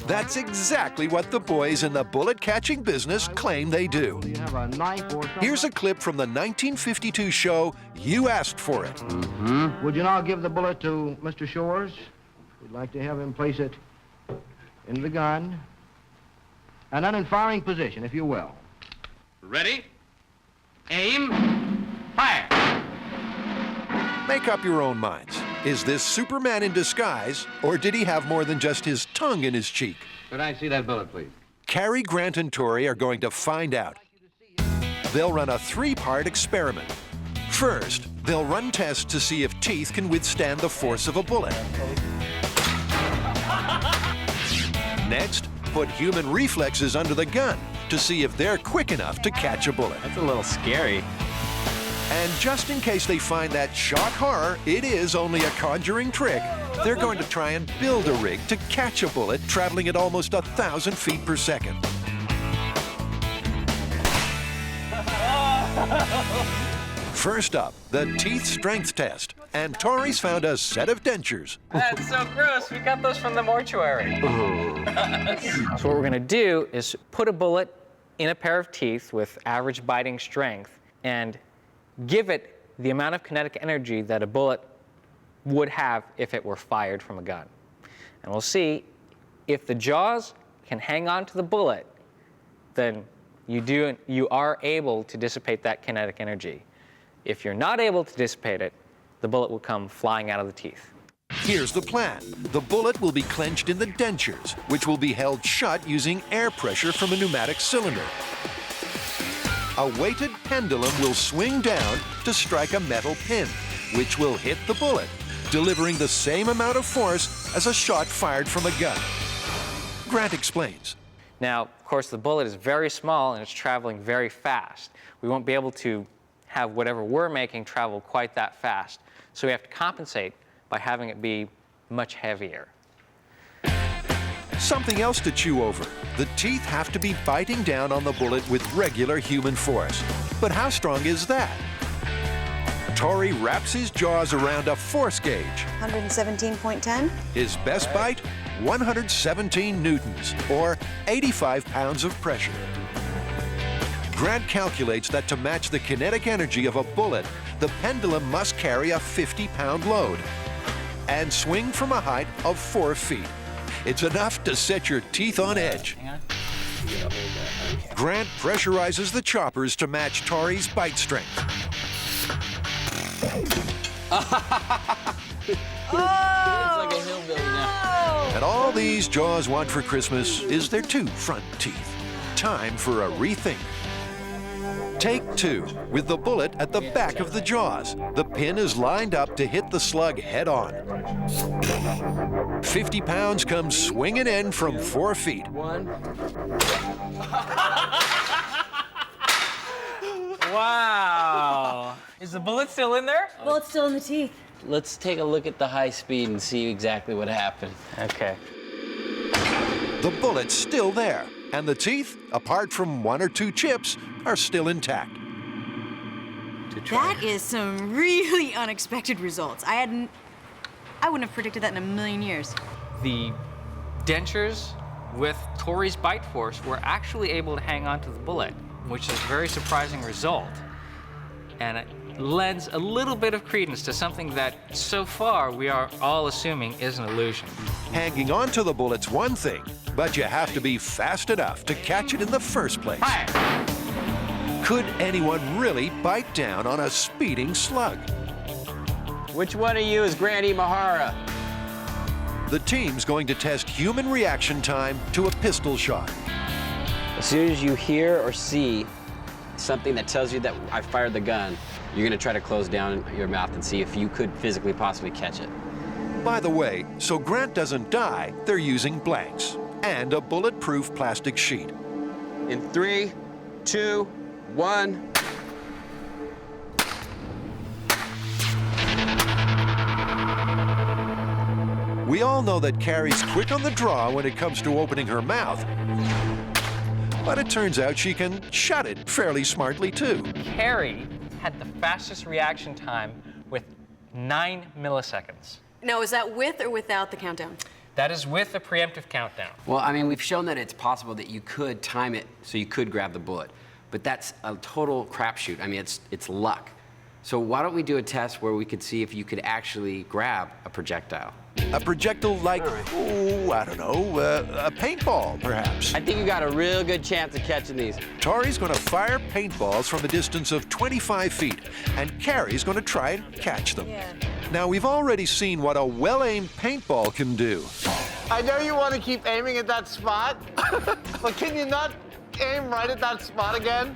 That's exactly what the boys in the bullet-catching business claim they do. Here's a clip from the 1952 show You Asked For It. Would you now give the bullet to Mr. Shores? We'd like to have him place it in the gun. And then in firing position, if you will. Ready? Aim. Fire. Make up your own minds. Is this Superman in disguise, or did he have more than just his tongue in his cheek? Could I see that bullet, please? Carrie, Grant, and Tori are going to find out. They'll run a 3-part experiment. First, they'll run tests to see if teeth can withstand the force of a bullet. Next, put human reflexes under the gun to see if they're quick enough to catch a bullet. That's a little scary. And just in case they find that shock horror, it is only a conjuring trick, they're going to try and build a rig to catch a bullet traveling at almost 1,000 feet per second. First up, the teeth strength test. And Tori's found a set of dentures. That's so gross. We got those from the mortuary. So what we're gonna do is put a bullet in a pair of teeth with average biting strength and give it the amount of kinetic energy that a bullet would have if it were fired from a gun. And we'll see if the jaws can hang on to the bullet, then you are able to dissipate that kinetic energy. If you're not able to dissipate it, the bullet will come flying out of the teeth. Here's the plan. The bullet will be clenched in the dentures, which will be held shut using air pressure from a pneumatic cylinder. A weighted pendulum will swing down to strike a metal pin, which will hit the bullet, delivering the same amount of force as a shot fired from a gun. Grant explains. Now, of course, the bullet is very small and it's traveling very fast. We won't be able to have whatever we're making travel quite that fast. So we have to compensate by having it be much heavier. Something else to chew over. The teeth have to be biting down on the bullet with regular human force. But how strong is that? Tori wraps his jaws around a force gauge. 117.10. His best bite, 117 newtons, or 85 pounds of pressure. Grant calculates that to match the kinetic energy of a bullet, the pendulum must carry a 50-pound load and swing from a height of 4 feet. It's enough to set your teeth on edge. Grant pressurizes the choppers to match Tori's bite strength. It's like a hillbilly now. And all these jaws want for Christmas is their 2 front teeth. Time for a rethink. Take 2, with the bullet at the back of the jaws. The pin is lined up to hit the slug head on. 50 pounds comes swinging in from 4 feet. Wow. Is the bullet still in there? Bullet's still in the teeth. Let's take a look at the high speed and see exactly what happened. Okay. The bullet's still there, and the teeth, apart from 1 or 2 chips, are still intact. That is some really unexpected results. I wouldn't have predicted that in a million years. The dentures with Tori's bite force were actually able to hang on to the bullet, which is a very surprising result. And it lends a little bit of credence to something that so far we are all assuming is an illusion. Hanging on to the bullet's one thing, but you have to be fast enough to catch it in the first place. Hi. Could anyone really bite down on a speeding slug? Which one of you is Granny Mahara? The team's going to test human reaction time to a pistol shot. As soon as you hear or see something that tells you that I fired the gun, you're gonna try to close down your mouth and see if you could physically possibly catch it. By the way, so Grant doesn't die, they're using blanks and a bulletproof plastic sheet. In 3, 2, 1. We all know that Carrie's quick on the draw when it comes to opening her mouth. But it turns out she can shut it fairly smartly too. Carrie had the fastest reaction time with 9 milliseconds. Now, is that with or without the countdown? That is with the preemptive countdown. Well, I mean, we've shown that it's possible that you could time it so you could grab the bullet, but that's a total crapshoot. I mean, it's luck. So why don't we do a test where we could see if you could actually grab a projectile? A projectile like, oh, I don't know, a paintball, perhaps. I think you got a real good chance of catching these. Tori's going to fire paintballs from a distance of 25 feet, and Carrie's going to try and catch them. Yeah. Now, we've already seen what a well-aimed paintball can do. I know you want to keep aiming at that spot, but can you not aim right at that spot again?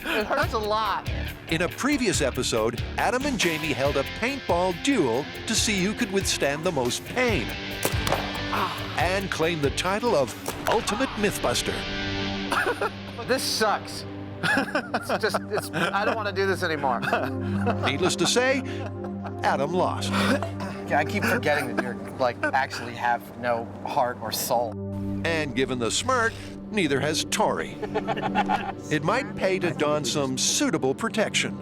It hurts a lot. In a previous episode, Adam and Jamie held a paintball duel to see who could withstand the most pain and claimed the title of Ultimate Mythbuster. This sucks. I don't want to do this anymore. Needless to say, Adam lost. Yeah, I keep forgetting that you're, actually have no heart or soul. And given the smirk, neither has Tori. It might pay to don some suitable protection.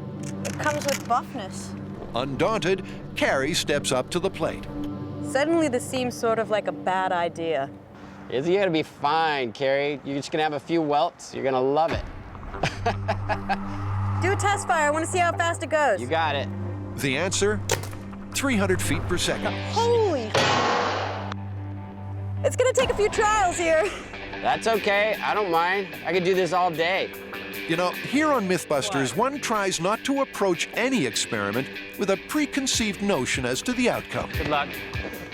It comes with buffness. Undaunted, Carrie steps up to the plate. Suddenly, this seems sort of like a bad idea. You're gonna be fine, Carrie. You're just gonna have a few welts. You're gonna love it. Do a test fire. I want to see how fast it goes. You got it. The answer, 300 feet per second. Holy! It's gonna take a few trials here. That's okay. I don't mind. I could do this all day. You know, here on MythBusters, one tries not to approach any experiment with a preconceived notion as to the outcome. Good luck.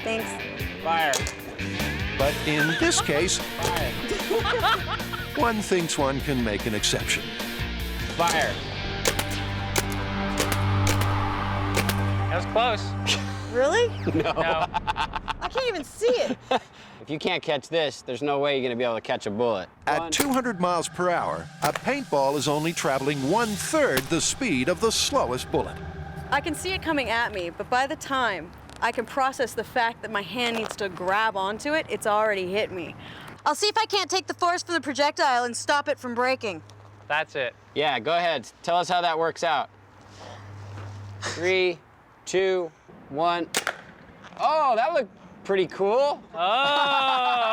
Thanks. Fire. But in this case, one thinks one can make an exception. Fire. That was close. Really? No. I can't even see it. If you can't catch this, there's no way you're gonna be able to catch a bullet. At 200 miles per hour, a paintball is only traveling 1/3 the speed of the slowest bullet. I can see it coming at me, but by the time I can process the fact that my hand needs to grab onto it, it's already hit me. I'll see if I can't take the force from the projectile and stop it from breaking. That's it. Yeah, go ahead. Tell us how that works out. 3, 2, 1. Oh, that looked pretty cool.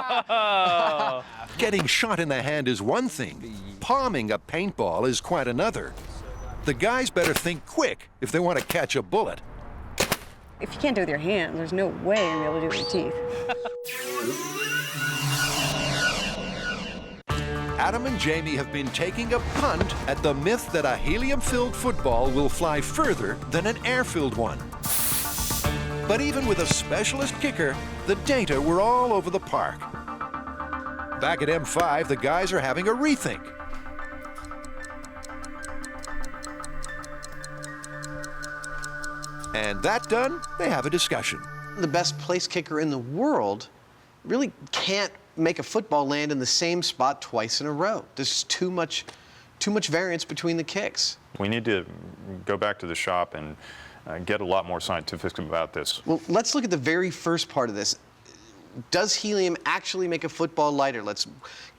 Oh! Getting shot in the hand is one thing. Palming a paintball is quite another. The guys better think quick if they want to catch a bullet. If you can't do it with your hands, there's no way you're gonna be able to do it with your teeth. Adam and Jamie have been taking a punt at the myth that a helium-filled football will fly further than an air-filled one. But even with a specialist kicker, the data were all over the park. Back at M5, the guys are having a rethink. And that done, they have a discussion. The best place kicker in the world really can't make a football land in the same spot twice in a row. There's too much variance between the kicks. We need to go back to the shop and get a lot more scientific about this. Well, let's look at the very first part of this. Does helium actually make a football lighter? Let's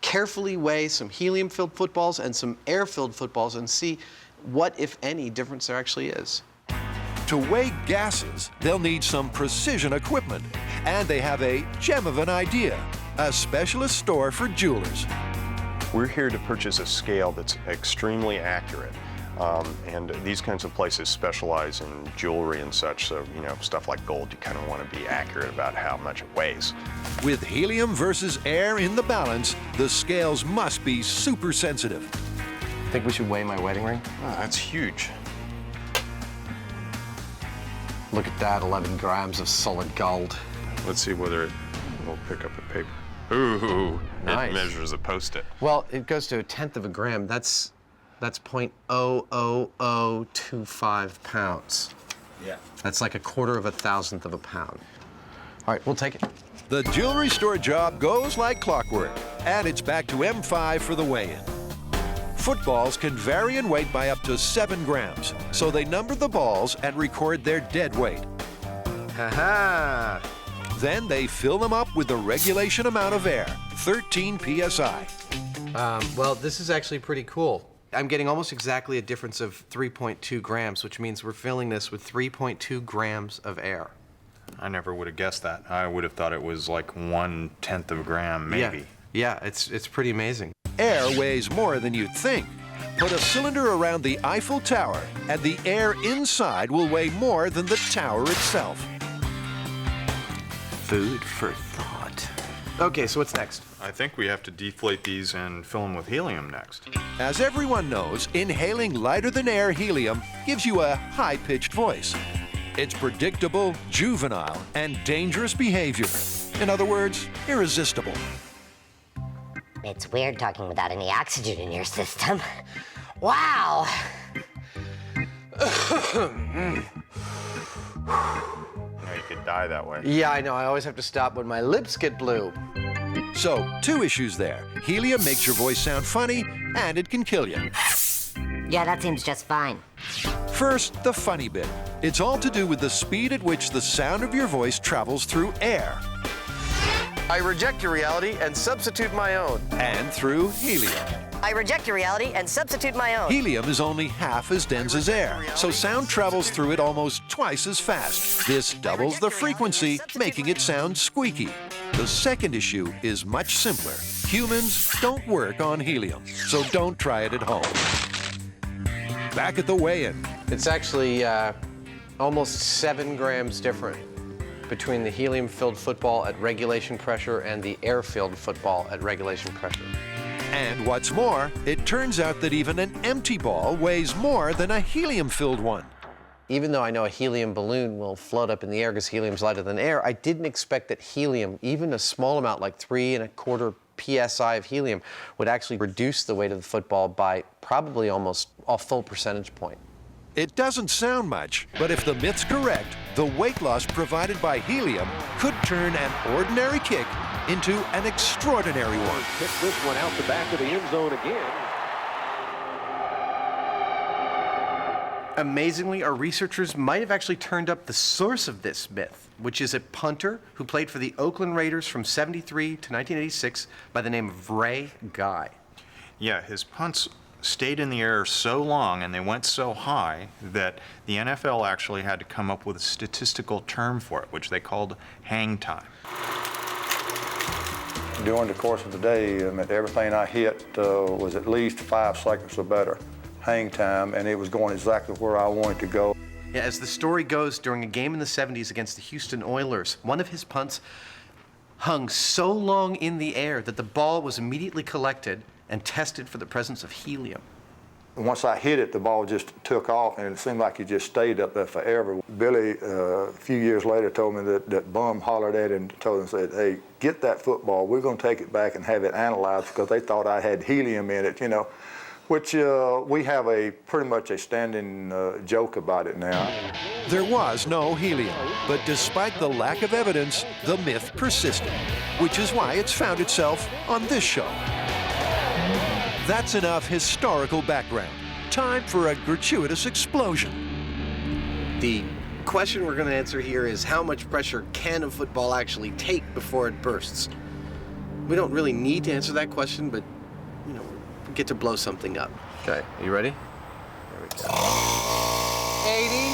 carefully weigh some helium-filled footballs and some air-filled footballs and see what, if any, difference there actually is. To weigh gases, they'll need some precision equipment. And they have a gem of an idea, a specialist store for jewelers. We're here to purchase a scale that's extremely accurate. And these kinds of places specialize in jewelry and such, so, stuff like gold, you kind of want to be accurate about how much it weighs. With helium versus air in the balance, the scales must be super sensitive. Think we should weigh my wedding ring? Oh, that's huge. Look at that, 11 grams of solid gold. Let's see whether it will pick up the paper. Ooh, nice. It measures a Post-it. Well, it goes to 1/10 of a gram. That's 0.00025 pounds. Yeah. That's like 1/4 of a thousandth of a pound. All right, we'll take it. The jewelry store job goes like clockwork, and it's back to M5 for the weigh-in. Footballs can vary in weight by up to 7 grams, so they number the balls and record their dead weight. Ha-ha! Then they fill them up with the regulation amount of air, 13 psi. Well, this is actually pretty cool. I'm getting almost exactly a difference of 3.2 grams, which means we're filling this with 3.2 grams of air. I never would have guessed that. I would have thought it was like 1/10 of a gram, maybe. Yeah, it's pretty amazing. Air weighs more than you'd think. Put a cylinder around the Eiffel Tower, and the air inside will weigh more than the tower itself. Food for thought. Okay, so what's next? I think we have to deflate these and fill them with helium next. As everyone knows, inhaling lighter-than-air helium gives you a high-pitched voice. It's predictable, juvenile, and dangerous behavior. In other words, irresistible. It's weird talking without any oxygen in your system. Wow! You could die that way. Yeah, I know. I always have to stop when my lips get blue. So, 2 issues there. Helium makes your voice sound funny, and it can kill you. Yeah, that seems just fine. First, the funny bit. It's all to do with the speed at which the sound of your voice travels through air. I reject your reality and substitute my own. And through helium. I reject your reality and substitute my own. Helium is only half as dense as air, so sound travels through it almost twice as fast. This doubles the frequency, making it sound squeaky. The second issue is much simpler. Humans don't work on helium, so don't try it at home. Back at the weigh-in. It's actually almost 7 grams different between the helium-filled football at regulation pressure and the air-filled football at regulation pressure. And what's more, it turns out that even an empty ball weighs more than a helium-filled one. Even though I know a helium balloon will float up in the air because helium's lighter than air, I didn't expect that helium, even a small amount like 3¼ psi of helium, would actually reduce the weight of the football by probably almost a full percentage point. It doesn't sound much, but if the myth's correct, the weight loss provided by helium could turn an ordinary kick into an extraordinary one. Kick this one out the back of the end zone again. Amazingly, our researchers might have actually turned up the source of this myth, which is a punter who played for the Oakland Raiders from '73 to 1986 by the name of Ray Guy. Yeah, his punts stayed in the air so long and they went so high that the NFL actually had to come up with a statistical term for it, which they called hang time. During the course of the day, everything I hit was at least 5 seconds or better hang time, and it was going exactly where I wanted to go. Yeah, as the story goes, during a game in the '70s against the Houston Oilers, one of his punts hung so long in the air that the ball was immediately collected and tested for the presence of helium. Once I hit it, the ball just took off, and it seemed like it just stayed up there forever. Billy, a few years later, told me that Bum hollered at him and told him, said, "Hey, get that football. We're going to take it back and have it analyzed," because they thought I had helium in it, you know, which we have pretty much a standing joke about it now. There was no helium, but despite the lack of evidence, the myth persisted, which is why it's found itself on this show. That's enough historical background. Time for a gratuitous explosion. The question we're going to answer here is, how much pressure can a football actually take before it bursts? We don't really need to answer that question, but, you know, we get to blow something up. Okay, are you ready? There we go. 80,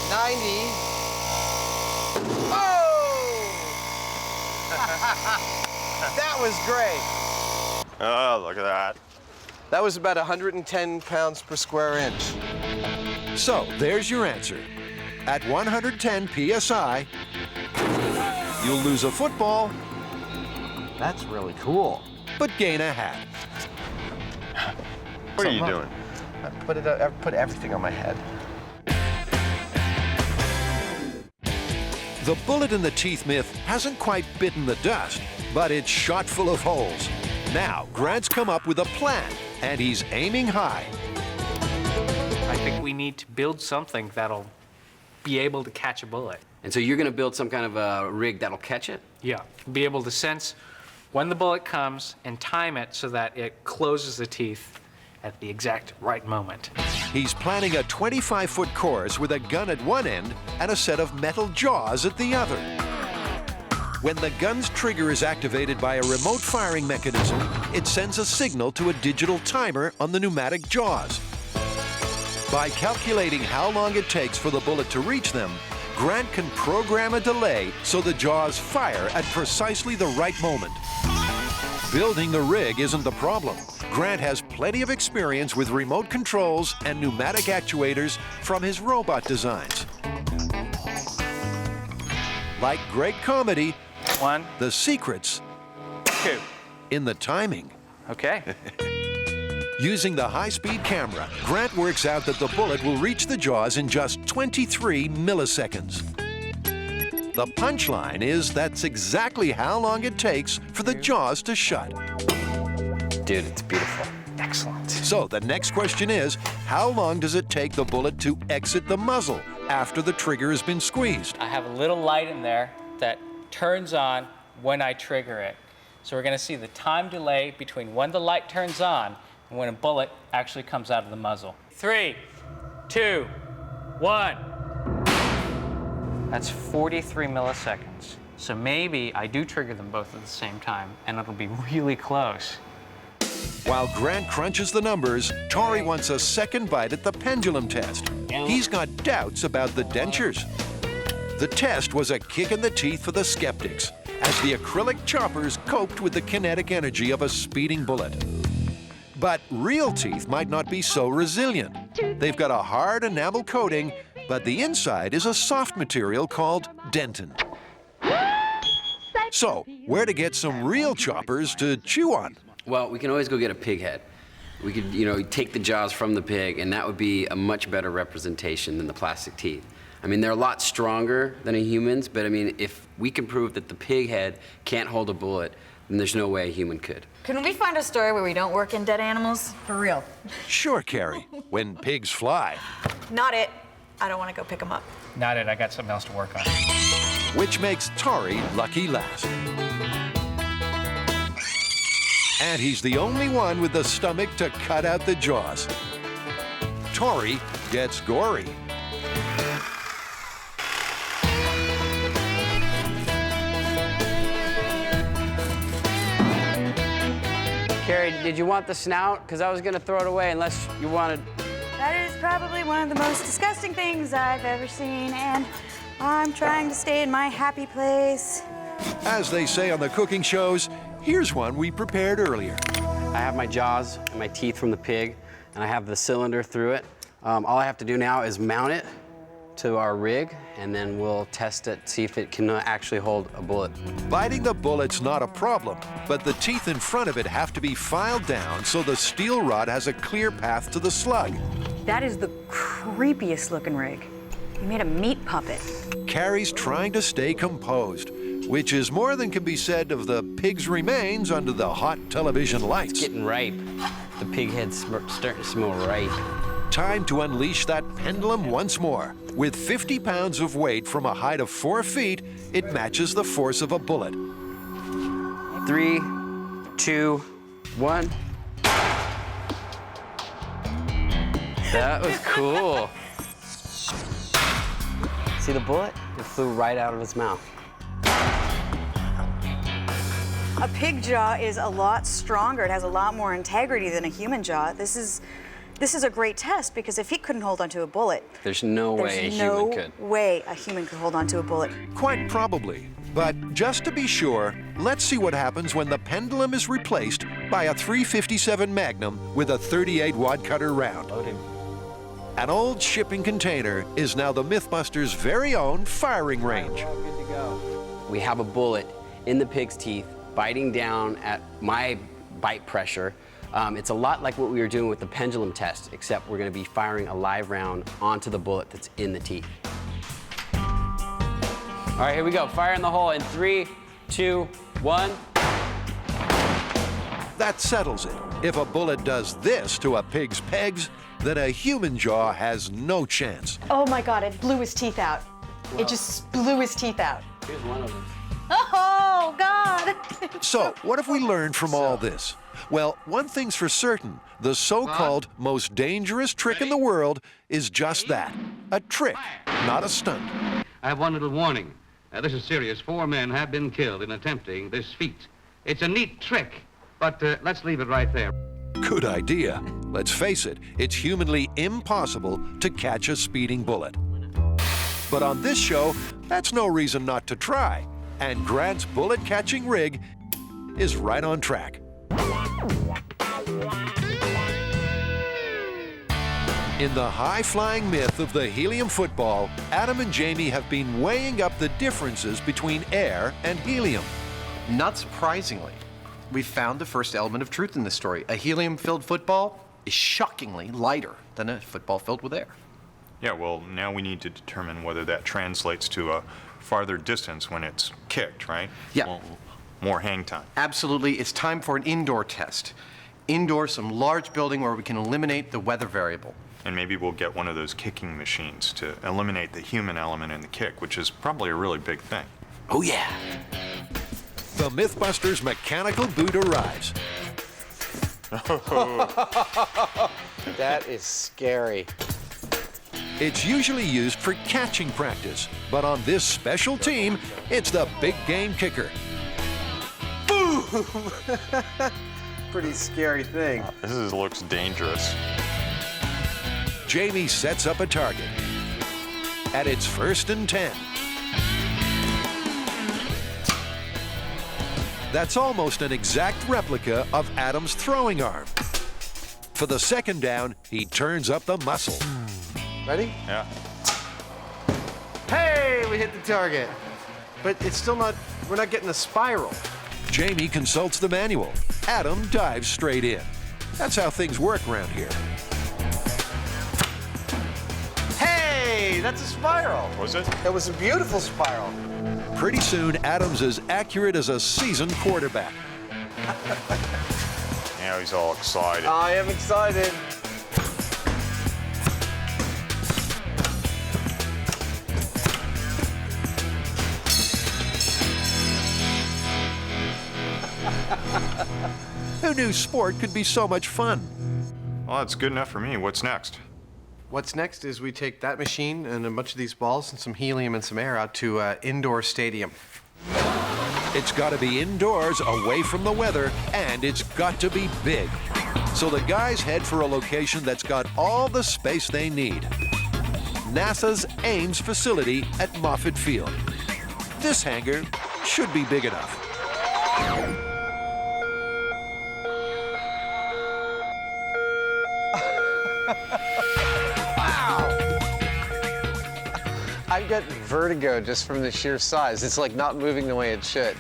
90. Oh! That was great. Oh, look at that. That was about 110 pounds per square inch. So there's your answer. At 110 psi, you'll lose a football. That's really cool. But gain a hat. What are you doing? I put everything on my head. The bullet in the teeth myth hasn't quite bitten the dust, but it's shot full of holes. Now, Grant's come up with a plan, and he's aiming high. I think we need to build something that'll be able to catch a bullet. And so you're going to build some kind of a rig that'll catch it? Yeah, be able to sense when the bullet comes and time it so that it closes the teeth at the exact right moment. He's planning a 25-foot course with a gun at one end and a set of metal jaws at the other. When the gun's trigger is activated by a remote firing mechanism, it sends a signal to a digital timer on the pneumatic jaws. By calculating how long it takes for the bullet to reach them, Grant can program a delay so the jaws fire at precisely the right moment. Building the rig isn't the problem. Grant has plenty of experience with remote controls and pneumatic actuators from his robot designs. Like great comedy, the secret's in the timing. Okay. Using the high-speed camera, Grant works out that the bullet will reach the jaws in just 23 milliseconds. The punchline is that's exactly how long it takes for the jaws to shut. Dude, it's beautiful. Excellent. So the next question is, how long does it take the bullet to exit the muzzle after the trigger has been squeezed? I have a little light in there that turns on when I trigger it. So we're going to see the time delay between when the light turns on when a bullet actually comes out of the muzzle. 3, 2, 1. That's 43 milliseconds. So maybe I do trigger them both at the same time, and it'll be really close. While Grant crunches the numbers, Tori wants a second bite at the pendulum test. He's got doubts about the dentures. The test was a kick in the teeth for the skeptics, as the acrylic choppers coped with the kinetic energy of a speeding bullet. But real teeth might not be so resilient. They've got a hard enamel coating, but the inside is a soft material called dentin. So, where to get some real choppers to chew on? Well, we can always go get a pig head. We could, take the jaws from the pig, and that would be a much better representation than the plastic teeth. I mean, they're a lot stronger than a human's, but I mean, if we can prove that the pig head can't hold a bullet, then there's no way a human could. Can we find a story where we don't work in dead animals? For real. Sure, Carrie, when pigs fly. Not it. I don't want to go pick them up. Not it, I got something else to work on. Which makes Tori lucky last. And he's the only one with the stomach to cut out the jaws. Tori gets gory. Carrie, did you want the snout? Because I was going to throw it away unless you wanted... That is probably one of the most disgusting things I've ever seen, and I'm trying to stay in my happy place. As they say on the cooking shows, here's one we prepared earlier. I have my jaws and my teeth from the pig, and I have the cylinder through it. All I have to do now is mount it to our rig, and then we'll test it, see if it can actually hold a bullet. Biting the bullet's not a problem, but the teeth in front of it have to be filed down so the steel rod has a clear path to the slug. That is the creepiest looking rig. You made a meat puppet. Carrie's trying to stay composed, which is more than can be said of the pig's remains under the hot television lights. It's getting ripe. The pig head's starting to smell ripe. Time to unleash that pendulum once more. With 50 pounds of weight from a height of 4 feet, it matches the force of a bullet. 3, 2, 1. That was cool. See the bullet? It flew right out of his mouth. A pig jaw is a lot stronger. It has a lot more integrity than a human jaw. This is a great test because if he couldn't hold onto a bullet, there's no way a human could. No way a human could hold onto a bullet. Quite probably. But just to be sure, let's see what happens when the pendulum is replaced by a .357 Magnum with a 38-wad cutter round. Loaded. An old shipping container is now the MythBusters' very own firing range. We're all good to go. We have a bullet in the pig's teeth, biting down at my bite pressure. It's a lot like what we were doing with the pendulum test, except we're going to be firing a live round onto the bullet that's in the teeth. All right, here we go. Fire in the hole in 3, 2, 1. That settles it. If a bullet does this to a pig's pegs, then a human jaw has no chance. Oh my God, it blew his teeth out. Wow. It just blew his teeth out. Here's one of them. Oh, God. So, what have we learned from all this? Well, one thing's for certain. The so-called most dangerous trick in the world is just that. A trick, not a stunt. I have one little warning. This is serious. 4 men have been killed in attempting this feat. It's a neat trick, but let's leave it right there. Good idea. Let's face it, it's humanly impossible to catch a speeding bullet. But on this show, that's no reason not to try. And Grant's bullet-catching rig is right on track. In the high-flying myth of the helium football, Adam and Jamie have been weighing up the differences between air and helium. Not surprisingly, we found the first element of truth in this story. A helium-filled football is shockingly lighter than a football filled with air. Yeah, well, now we need to determine whether that translates to a farther distance when it's kicked, right? Yeah. Well, more hang time. Absolutely. It's time for an indoor test. Indoor, some large building where we can eliminate the weather variable. And maybe we'll get one of those kicking machines to eliminate the human element in the kick, which is probably a really big thing. Oh, yeah. The MythBusters mechanical boot arrives. That is scary. It's usually used for catching practice, but on this special team, it's the big game kicker. Boom! Pretty scary thing. Looks dangerous. Jamie sets up a target. At its 1st and 10. That's almost an exact replica of Adam's throwing arm. For the 2nd down, he turns up the muscle. Ready? Yeah. Hey, we hit the target. But it's still not, we're not getting a spiral. Jamie consults the manual. Adam dives straight in. That's how things work around here. Hey, that's a spiral. Was it? It was a beautiful spiral. Pretty soon, Adam's as accurate as a seasoned quarterback. Now he's all excited. I am excited. Who knew sport could be so much fun? Well, that's good enough for me. What's next? What's next is we take that machine and a bunch of these balls and some helium and some air out to an indoor stadium. It's got to be indoors, away from the weather, and it's got to be big. So the guys head for a location that's got all the space they need. NASA's Ames facility at Moffett Field. This hangar should be big enough. I get vertigo just from the sheer size. It's like not moving the way it should.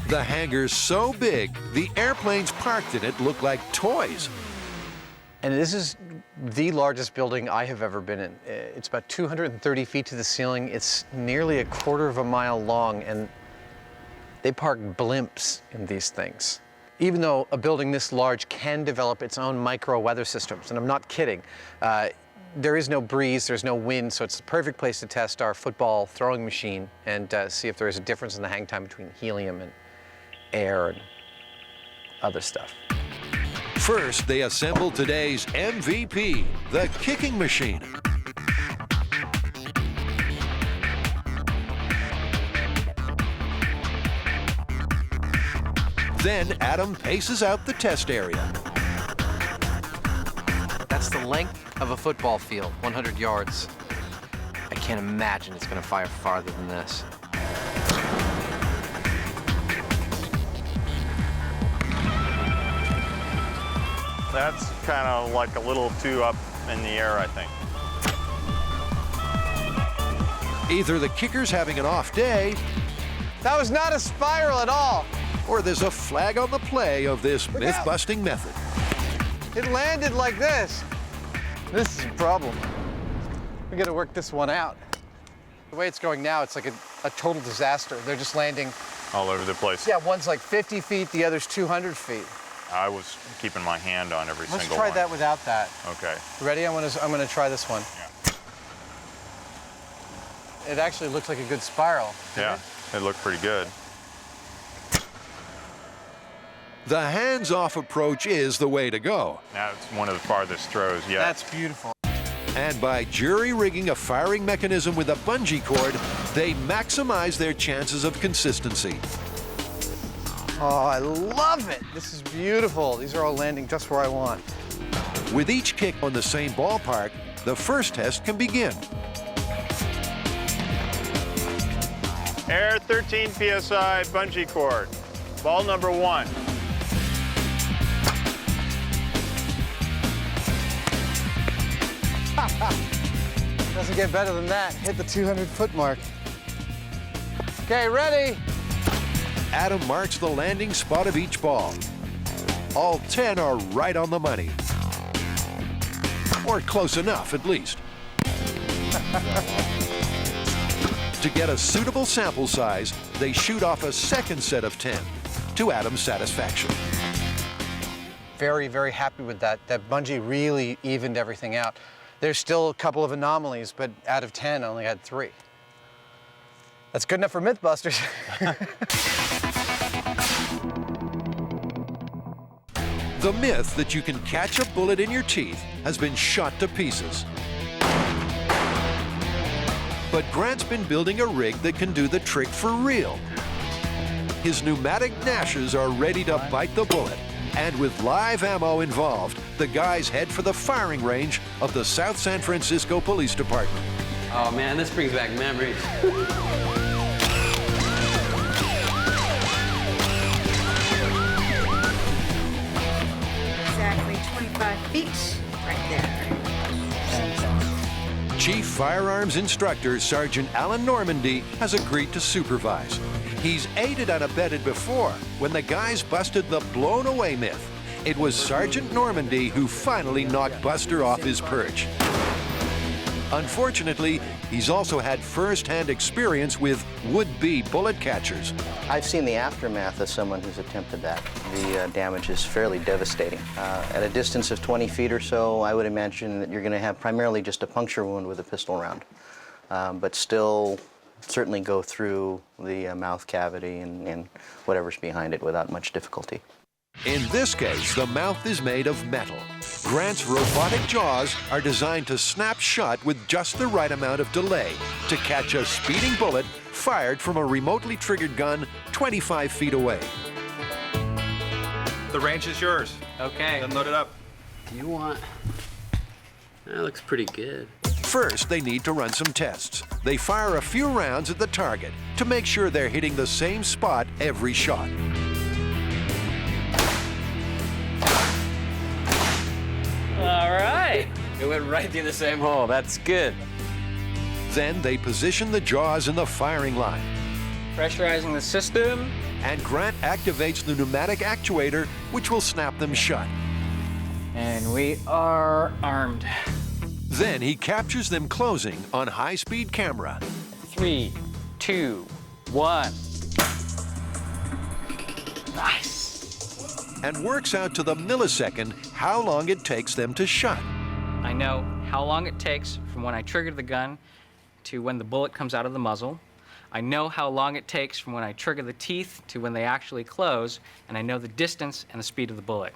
The hangar's so big, the airplanes parked in it look like toys. And this is the largest building I have ever been in. It's about 230 feet to the ceiling. It's nearly 1/4 mile long, and they park blimps in these things. Even though a building this large can develop its own micro weather systems, and I'm not kidding, there is no breeze, there's no wind, so it's the perfect place to test our football throwing machine and see if there is a difference in the hang time between helium and air and other stuff. First, they assemble today's MVP, the kicking machine. Then Adam paces out the test area. That's the length of a football field, 100 yards. I can't imagine it's going to fire farther than this. That's kind of like a little too up in the air, I think. Either the kicker's having an off day, That was not a spiral at all. or there's a flag on the play of this myth-busting method. It landed like this. This is a problem. We got to work this one out. The way it's going now, it's like a total disaster. They're just landing. All over the place. Yeah, one's like 50 feet, the other's 200 feet. I was keeping my hand on every Let's single try one. that without that. Okay. Ready? I'm gonna try this one. Yeah. It actually looks like a good spiral. Yeah, it looked pretty good. The hands-off approach is the way to go. Now it's one of the farthest throws yet. That's beautiful. And by jury-rigging a firing mechanism with a bungee cord, they maximize their chances of consistency. Oh, I love it. This is beautiful. These are all landing just where I want. With each kick on the same ballpark, the first test can begin. Air 13 PSI bungee cord. Ball number 1. Doesn't get better than that. Hit the 200-foot mark. Okay, ready? Adam marks the landing spot of each ball. All 10 are right on the money. Or close enough, at least. To get a suitable sample size, they shoot off a second set of 10, to Adam's satisfaction. Very, very happy with that. That bungee really evened everything out. There's still a couple of anomalies, but out of 10, I only had 3. That's good enough for MythBusters. The myth that you can catch a bullet in your teeth has been shot to pieces. But Grant's been building a rig that can do the trick for real. His pneumatic gnashers are ready to bite the bullet. And with live ammo involved, the guys head for the firing range of the South San Francisco Police Department. Oh man, this brings back memories. Exactly 25 feet right there. Chief Firearms Instructor Sergeant Alan Normandy has agreed to supervise. He's aided and abetted before when the guys busted the blown away myth. It was Sergeant Normandy who finally knocked Buster off his perch. Unfortunately, he's also had first-hand experience with would-be bullet catchers. I've seen the aftermath of someone who's attempted that. The damage is fairly devastating. At a distance of 20 feet or so, I would imagine that you're going to have primarily just a puncture wound with a pistol round, but still certainly go through the mouth cavity and whatever's behind it without much difficulty. In this case, the mouth is made of metal. Grant's robotic jaws are designed to snap shut with just the right amount of delay to catch a speeding bullet fired from a remotely triggered gun 25 feet away. The range is yours. Okay. Then load it up. Do you want... That looks pretty good. First, they need to run some tests. They fire a few rounds at the target to make sure they're hitting the same spot every shot. All right. It went right through the same hole. That's good. Then they position the jaws in the firing line. Pressurizing the system. And Grant activates the pneumatic actuator, which will snap them shut. And we are armed. Then he captures them closing on high-speed camera. 3, 2, 1. Nice. And works out to the millisecond how long it takes them to shut. I know how long it takes from when I trigger the gun to when the bullet comes out of the muzzle. I know how long it takes from when I trigger the teeth to when they actually close, and I know the distance and the speed of the bullet.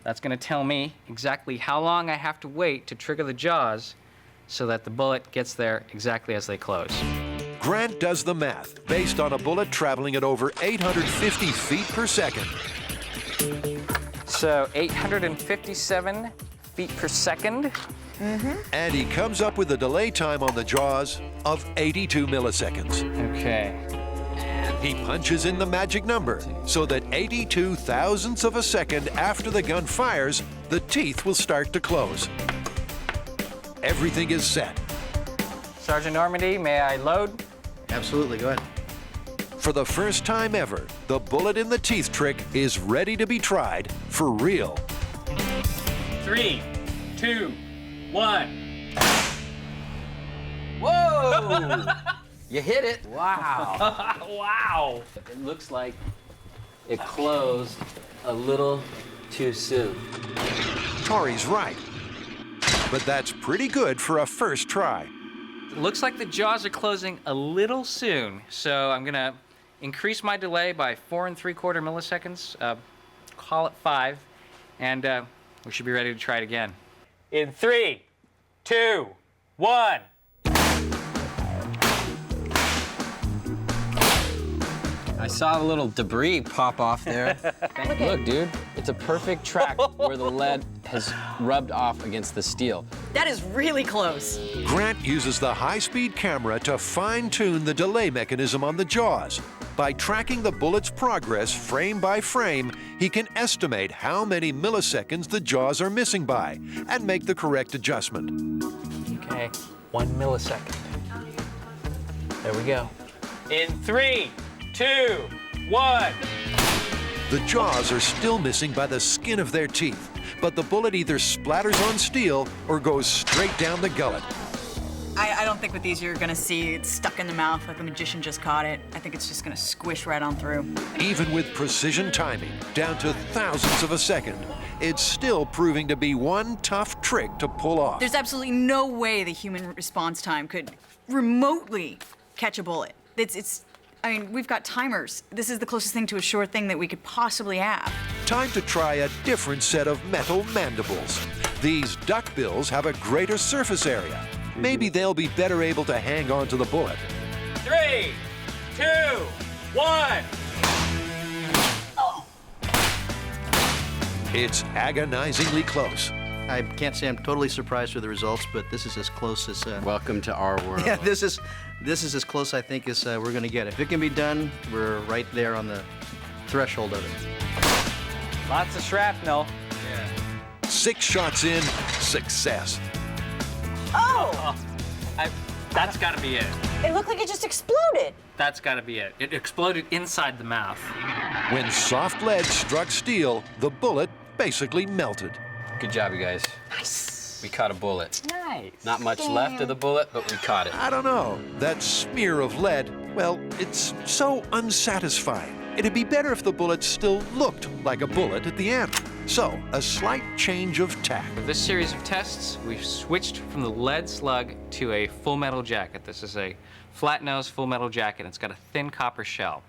That's going to tell me exactly how long I have to wait to trigger the jaws so that the bullet gets there exactly as they close. Grant does the math based on a bullet traveling at over 850 feet per second. So 857 feet per second. And he comes up with a delay time on the jaws of 82 milliseconds. Okay. He punches in the magic number so that 82 thousandths of a second after the gun fires, the teeth will start to close. Everything is set. Sergeant Normandy, may I load? Absolutely, go ahead. For the first time ever, the bullet in the teeth trick is ready to be tried for real. 3, 2, 1. Whoa! You hit it. Wow. Wow. It looks like it closed a little too soon. Tori's right. But that's pretty good for a first try. Looks like the jaws are closing a little soon, so I'm gonna increase my delay by 4 3/4 milliseconds, call it 5, and we should be ready to try it again. In 3, 2, 1. I saw a little debris pop off there. Look, dude, it's a perfect track where the lead has rubbed off against the steel. That is really close. Grant uses the high-speed camera to fine-tune the delay mechanism on the jaws. By tracking the bullet's progress frame by frame, he can estimate how many milliseconds the jaws are missing by and make the correct adjustment. Okay, 1 millisecond. There we go. In 3, 2, 1. The jaws are still missing by the skin of their teeth, but the bullet either splatters on steel or goes straight down the gullet. I don't think with these you're gonna see it stuck in the mouth like the magician just caught it. I think it's just gonna squish right on through. Even with precision timing, down to thousandths of a second, it's still proving to be one tough trick to pull off. There's absolutely no way the human response time could remotely catch a bullet. I mean, we've got timers. This is the closest thing to a sure thing that we could possibly have. time to try a different set of metal mandibles. These duckbills have a greater surface area. Maybe they'll be better able to hang on to the bullet. 3, 2, 1. It's agonizingly close. I can't say I'm totally surprised with the results, but this is as close as... Welcome to our world. Yeah, this is as close, I think, as we're going to get. If it can be done, we're right there on the threshold of it. Lots of shrapnel. 6 shots in, success. Oh! That's got to be it. It looked like it just exploded. That's got to be it. It exploded inside the mouth. When soft lead struck steel, the bullet basically melted. Good job, you guys. Nice. We caught a bullet. Nice. Not much left of the bullet, but we caught it. I don't know. That smear of lead, well, it's so unsatisfying. It'd be better if the bullet still looked like a bullet at the end. So, a slight change of tack. For this series of tests, we've switched from the lead slug to a full metal jacket. This is a flat nose full metal jacket. It's got a thin copper shell.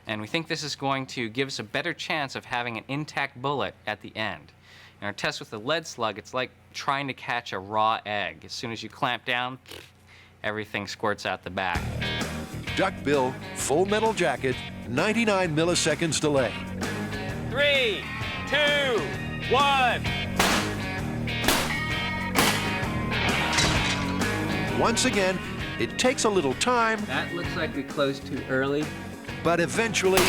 And we think this is going to give us a better chance of having an intact bullet at the end. In our test with the lead slug, it's like trying to catch a raw egg. As soon as you clamp down, everything squirts out the back. Duckbill, full metal jacket, 99 milliseconds delay. 3, 2, 1. Once again, it takes a little time. That looks like we closed too early. But eventually,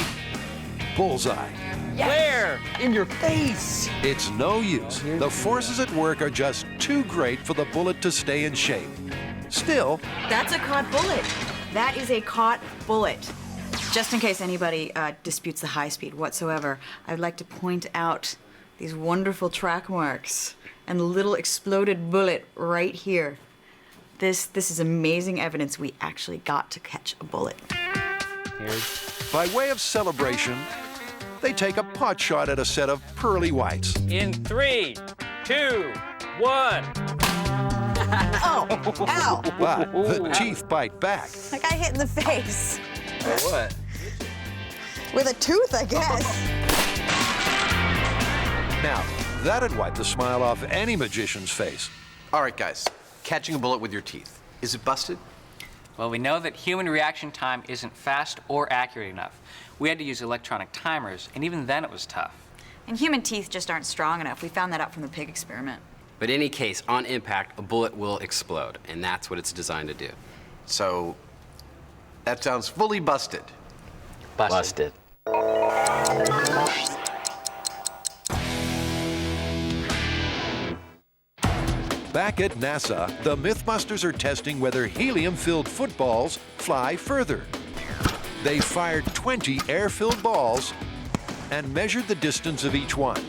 bullseye. Yes. Where? In your face. It's no use. The forces at work are just too great for the bullet to stay in shape. Still, That's a caught bullet. That is a caught bullet. Just in case anybody disputes the high speed whatsoever, I'd like to point out these wonderful track marks and the little exploded bullet right here. This is amazing evidence we actually got to catch a bullet. by way of celebration, they take a pot shot at a set of pearly whites. In 3, 2, 1. Oh, ow. But the teeth bite back. I got hit in the face. Or what? With a tooth, I guess. Now, that'd wipe the smile off any magician's face. All right, guys, catching a bullet with your teeth. Is it busted? Well, we know that human reaction time isn't fast or accurate enough. We had to use electronic timers, and even then it was tough. And human teeth just aren't strong enough. We found that out from the pig experiment. But in any case, on impact, a bullet will explode, and that's what it's designed to do. So, that sounds fully busted. Busted. Back at NASA, the MythBusters are testing whether helium-filled footballs fly further. They fired 20 air-filled balls and measured the distance of each one.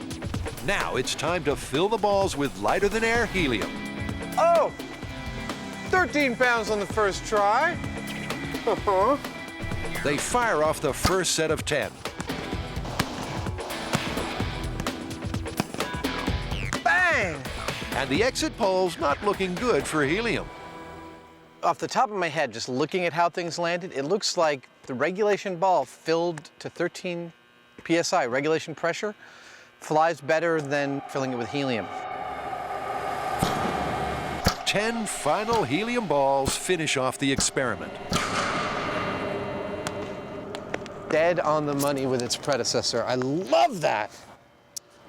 Now it's time to fill the balls with lighter-than-air helium. Oh! 13 pounds on the first try. They fire off the first set of 10. Bang! And the exit pole's not looking good for helium. Off the top of my head, just looking at how things landed, it looks like the regulation ball filled to 13 psi, regulation pressure, flies better than filling it with helium. 10 final helium balls finish off the experiment. Dead on the money with its predecessor. I love that.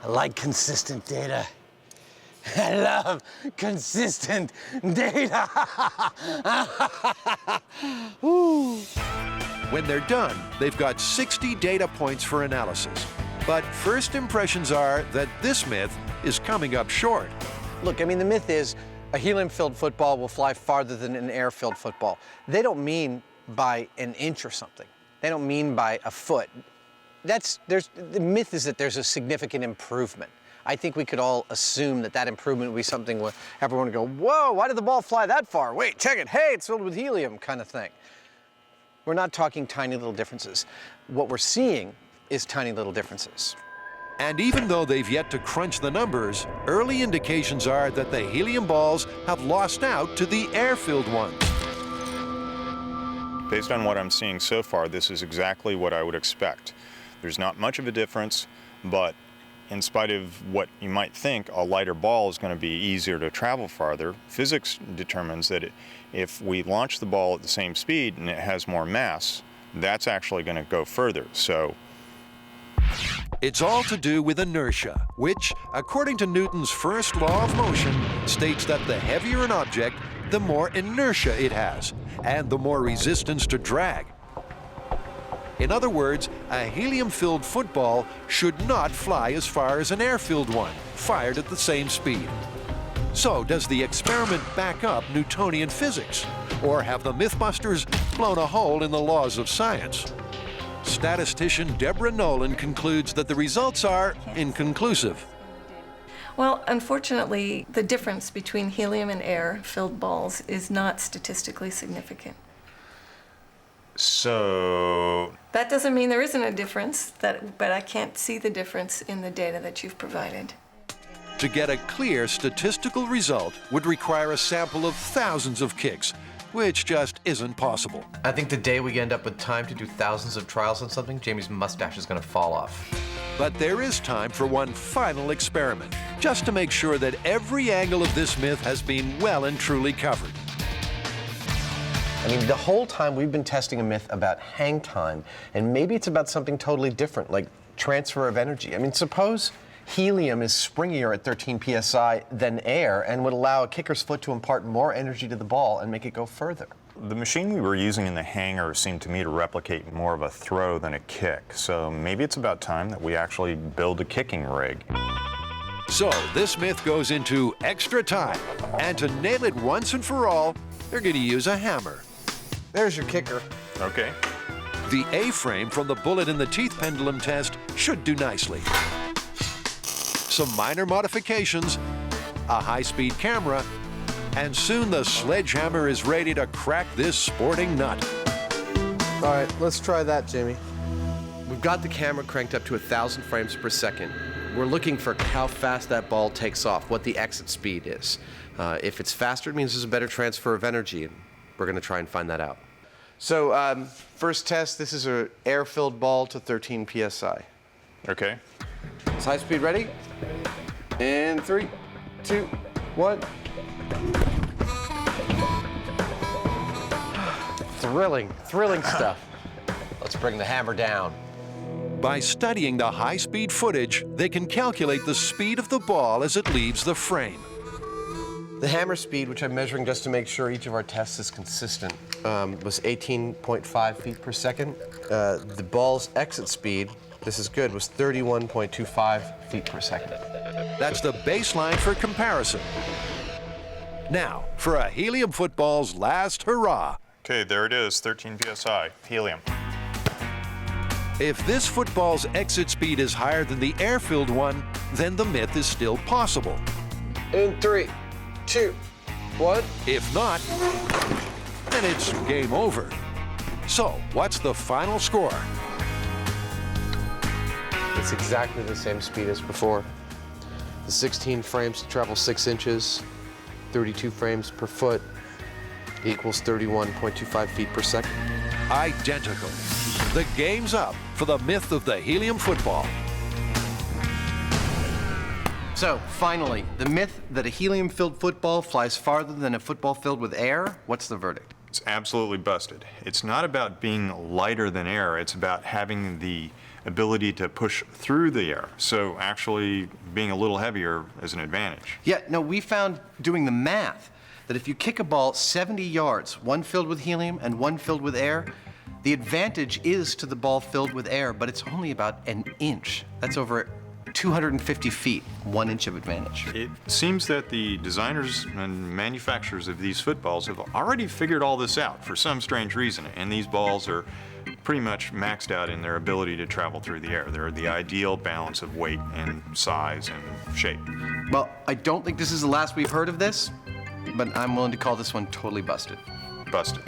I like consistent data. I love consistent data. When they're done, they've got 60 data points for analysis. But first impressions are that this myth is coming up short. Look, I mean, the myth is a helium-filled football will fly farther than an air-filled football. They don't mean by an inch or something. They don't mean by a foot. The myth is that there's a significant improvement. I think we could all assume that that improvement would be something where everyone would go, whoa, why did the ball fly that far? Wait, check it, hey, it's filled with helium, kind of thing. We're not talking tiny little differences. What we're seeing is tiny little differences. And even though they've yet to crunch the numbers, early indications are that the helium balls have lost out to the air-filled ones. Based on what I'm seeing so far, this is exactly what I would expect. There's not much of a difference, but in spite of what you might think, a lighter ball is going to be easier to travel farther, physics determines that if we launch the ball at the same speed and it has more mass, that's actually going to go further. So it's all to do with inertia, which, according to Newton's first law of motion, states that the heavier an object, the more inertia it has, and the more resistance to drag. In other words, a helium-filled football should not fly as far as an air-filled one, fired at the same speed. So, does the experiment back up Newtonian physics? Or have the MythBusters blown a hole in the laws of science? Statistician Deborah Nolan concludes that the results are inconclusive. Well, unfortunately, the difference between helium and air-filled balls is not statistically significant. So That doesn't mean there isn't a difference, but I can't see the difference in the data that you've provided. To get a clear statistical result would require a sample of thousands of kicks, which just isn't possible. I think the day we end up with time to do thousands of trials on something, Jamie's mustache is going to fall off. But there is time for one final experiment, just to make sure that every angle of this myth has been well and truly covered. I mean, the whole time we've been testing a myth about hang time, and maybe it's about something totally different, like transfer of energy. I mean, suppose helium is springier at 13 psi than air and would allow a kicker's foot to impart more energy to the ball and make it go further. the machine we were using in the hangar seemed to me to replicate more of a throw than a kick. So maybe it's about time that we actually build a kicking rig. So this myth goes into extra time, and to nail it once and for all, they're going to use a hammer. There's your kicker. Okay. The A-frame from the bullet in the teeth pendulum test should do nicely. Some minor modifications, a high-speed camera, and soon the sledgehammer is ready to crack this sporting nut. All right, let's try that, Jamie. We've got the camera cranked up to 1,000 frames per second. We're looking for how fast that ball takes off, what the exit speed is. If it's faster, it means there's a better transfer of energy, and we're going to try and find that out. So, first test, this is an air-filled ball to 13 psi. Okay. Is high speed ready? And 3, 2, 1. Thrilling stuff. Let's bring the hammer down. By studying the high-speed footage, they can calculate the speed of the ball as it leaves the frame. The hammer speed, which I'm measuring just to make sure each of our tests is consistent, was 18.5 feet per second. The ball's exit speed, this is good, was 31.25 feet per second. That's the baseline for comparison. Now, for a helium football's last hurrah. Okay, there it is, 13 psi, helium. If this football's exit speed is higher than the air-filled one, then the myth is still possible. In 3, 2, 1. If not, then it's game over. So, what's the final score? It's exactly the same speed as before. The 16 frames to travel 6 inches, 32 frames per foot, equals 31.25 feet per second. Identical. The game's up for the myth of the helium football. So, finally, the myth that a helium-filled football flies farther than a football filled with air, what's the verdict? It's absolutely busted. It's not about being lighter than air, it's about having the ability to push through the air. So actually being a little heavier is an advantage. Yeah, no, we found doing the math that if you kick a ball 70 yards, one filled with helium and one filled with air, the advantage is to the ball filled with air, but it's only about an inch. That's over 250 feet, 1 inch of advantage. It seems that the designers and manufacturers of these footballs have already figured all this out for some strange reason, and these balls are pretty much maxed out in their ability to travel through the air. They're the ideal balance of weight and size and shape. Well, I don't think this is the last we've heard of this, but I'm willing to call this one totally busted. Busted.